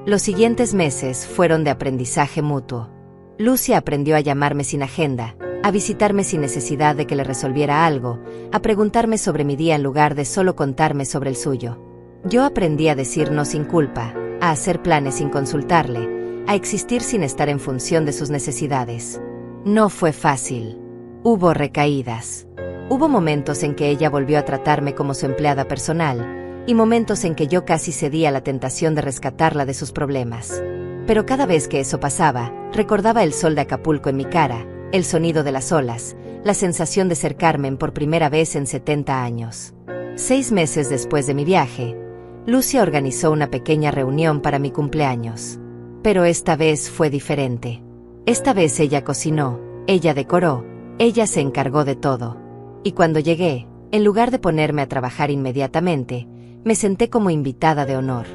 Los siguientes meses fueron de aprendizaje mutuo. Lucia aprendió a llamarme sin agenda, a visitarme sin necesidad de que le resolviera algo, a preguntarme sobre mi día en lugar de solo contarme sobre el suyo. Yo aprendí a decir no sin culpa, a hacer planes sin consultarle, a existir sin estar en función de sus necesidades. No fue fácil. Hubo recaídas. Hubo momentos en que ella volvió a tratarme como su empleada personal, y momentos en que yo casi cedí a la tentación de rescatarla de sus problemas. Pero cada vez que eso pasaba, recordaba el sol de Acapulco en mi cara, el sonido de las olas, la sensación de ser Carmen por primera vez en 70 años. 6 meses después de mi viaje, Lucia organizó una pequeña reunión para mi cumpleaños. Pero esta vez fue diferente. Esta vez ella cocinó, ella decoró, ella se encargó de todo. Y cuando llegué, en lugar de ponerme a trabajar inmediatamente, me senté como invitada de honor.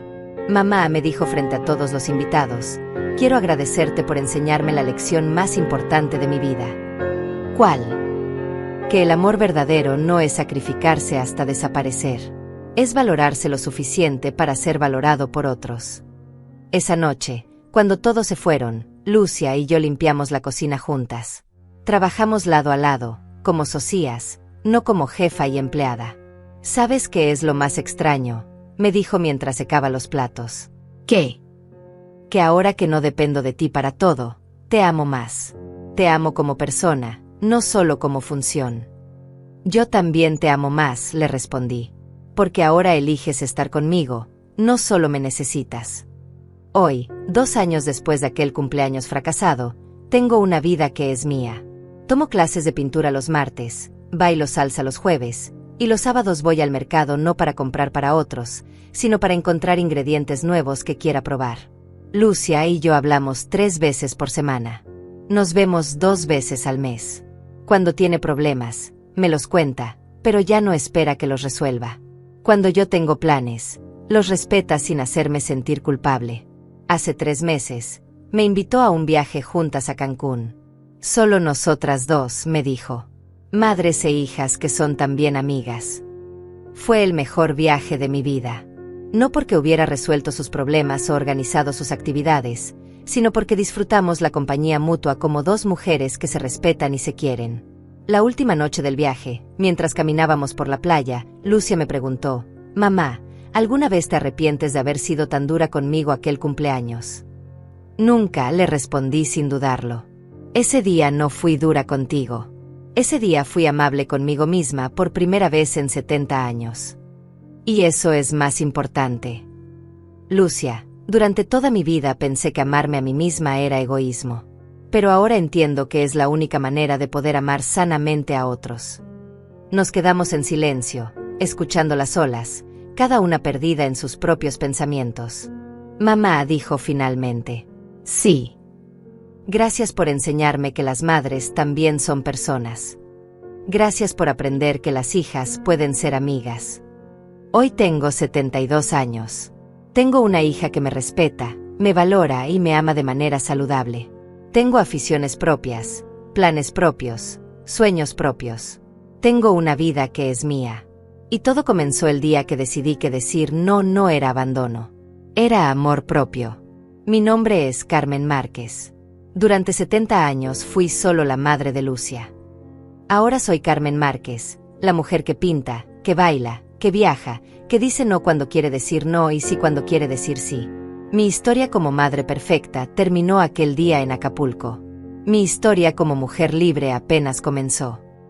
Mamá, me dijo frente a todos los invitados, quiero agradecerte por enseñarme la lección más importante de mi vida. ¿Cuál? Que el amor verdadero no es sacrificarse hasta desaparecer. Es valorarse lo suficiente para ser valorado por otros. Esa noche, cuando todos se fueron, Lucia y yo limpiamos la cocina juntas. Trabajamos lado a lado, como socias, no como jefa y empleada. ¿Sabes qué es lo más extraño?, me dijo mientras secaba los platos. ¿Qué? Que ahora que no dependo de ti para todo, te amo más. Te amo como persona, no solo como función. Yo también te amo más, le respondí. Porque ahora eliges estar conmigo, no solo me necesitas. Hoy, 2 años después de aquel cumpleaños fracasado, tengo una vida que es mía. Tomo clases de pintura los martes, bailo salsa los jueves, y los sábados voy al mercado no para comprar para otros, sino para encontrar ingredientes nuevos que quiera probar. Lucia y yo hablamos 3 veces por semana. Nos vemos 2 veces al mes. Cuando tiene problemas, me los cuenta, pero ya no espera que los resuelva. Cuando yo tengo planes, los respeta sin hacerme sentir culpable. Hace 3 meses, me invitó a un viaje juntas a Cancún. Solo nosotras dos, me dijo. Madres e hijas que son también amigas. Fue el mejor viaje de mi vida. No porque hubiera resuelto sus problemas o organizado sus actividades, sino porque disfrutamos la compañía mutua como 2 mujeres que se respetan y se quieren. La última noche del viaje, mientras caminábamos por la playa, Lucia me preguntó, «Mamá, ¿alguna vez te arrepientes de haber sido tan dura conmigo aquel cumpleaños?» Nunca, le respondí sin dudarlo. Ese día no fui dura contigo. Ese día fui amable conmigo misma por primera vez en 70 años. Y eso es más importante. Lucia, durante toda mi vida pensé que amarme a mí misma era egoísmo. Pero ahora entiendo que es la única manera de poder amar sanamente a otros. Nos quedamos en silencio, escuchando las olas, cada una perdida en sus propios pensamientos. Mamá dijo finalmente, «Sí. Gracias por enseñarme que las madres también son personas. Gracias por aprender que las hijas pueden ser amigas. Hoy tengo 72 años. Tengo una hija que me respeta, me valora y me ama de manera saludable. Tengo aficiones propias, planes propios, sueños propios. Tengo una vida que es mía. Y todo comenzó el día que decidí que decir no era abandono. Era amor propio. Mi nombre es Carmen Márquez. Durante 70 años fui solo la madre de Lucia. Ahora soy Carmen Márquez, la mujer que pinta, que baila, que viaja, que dice no cuando quiere decir no y sí cuando quiere decir sí. Mi historia como madre perfecta terminó aquel día en Acapulco. Mi historia como mujer libre apenas comenzó.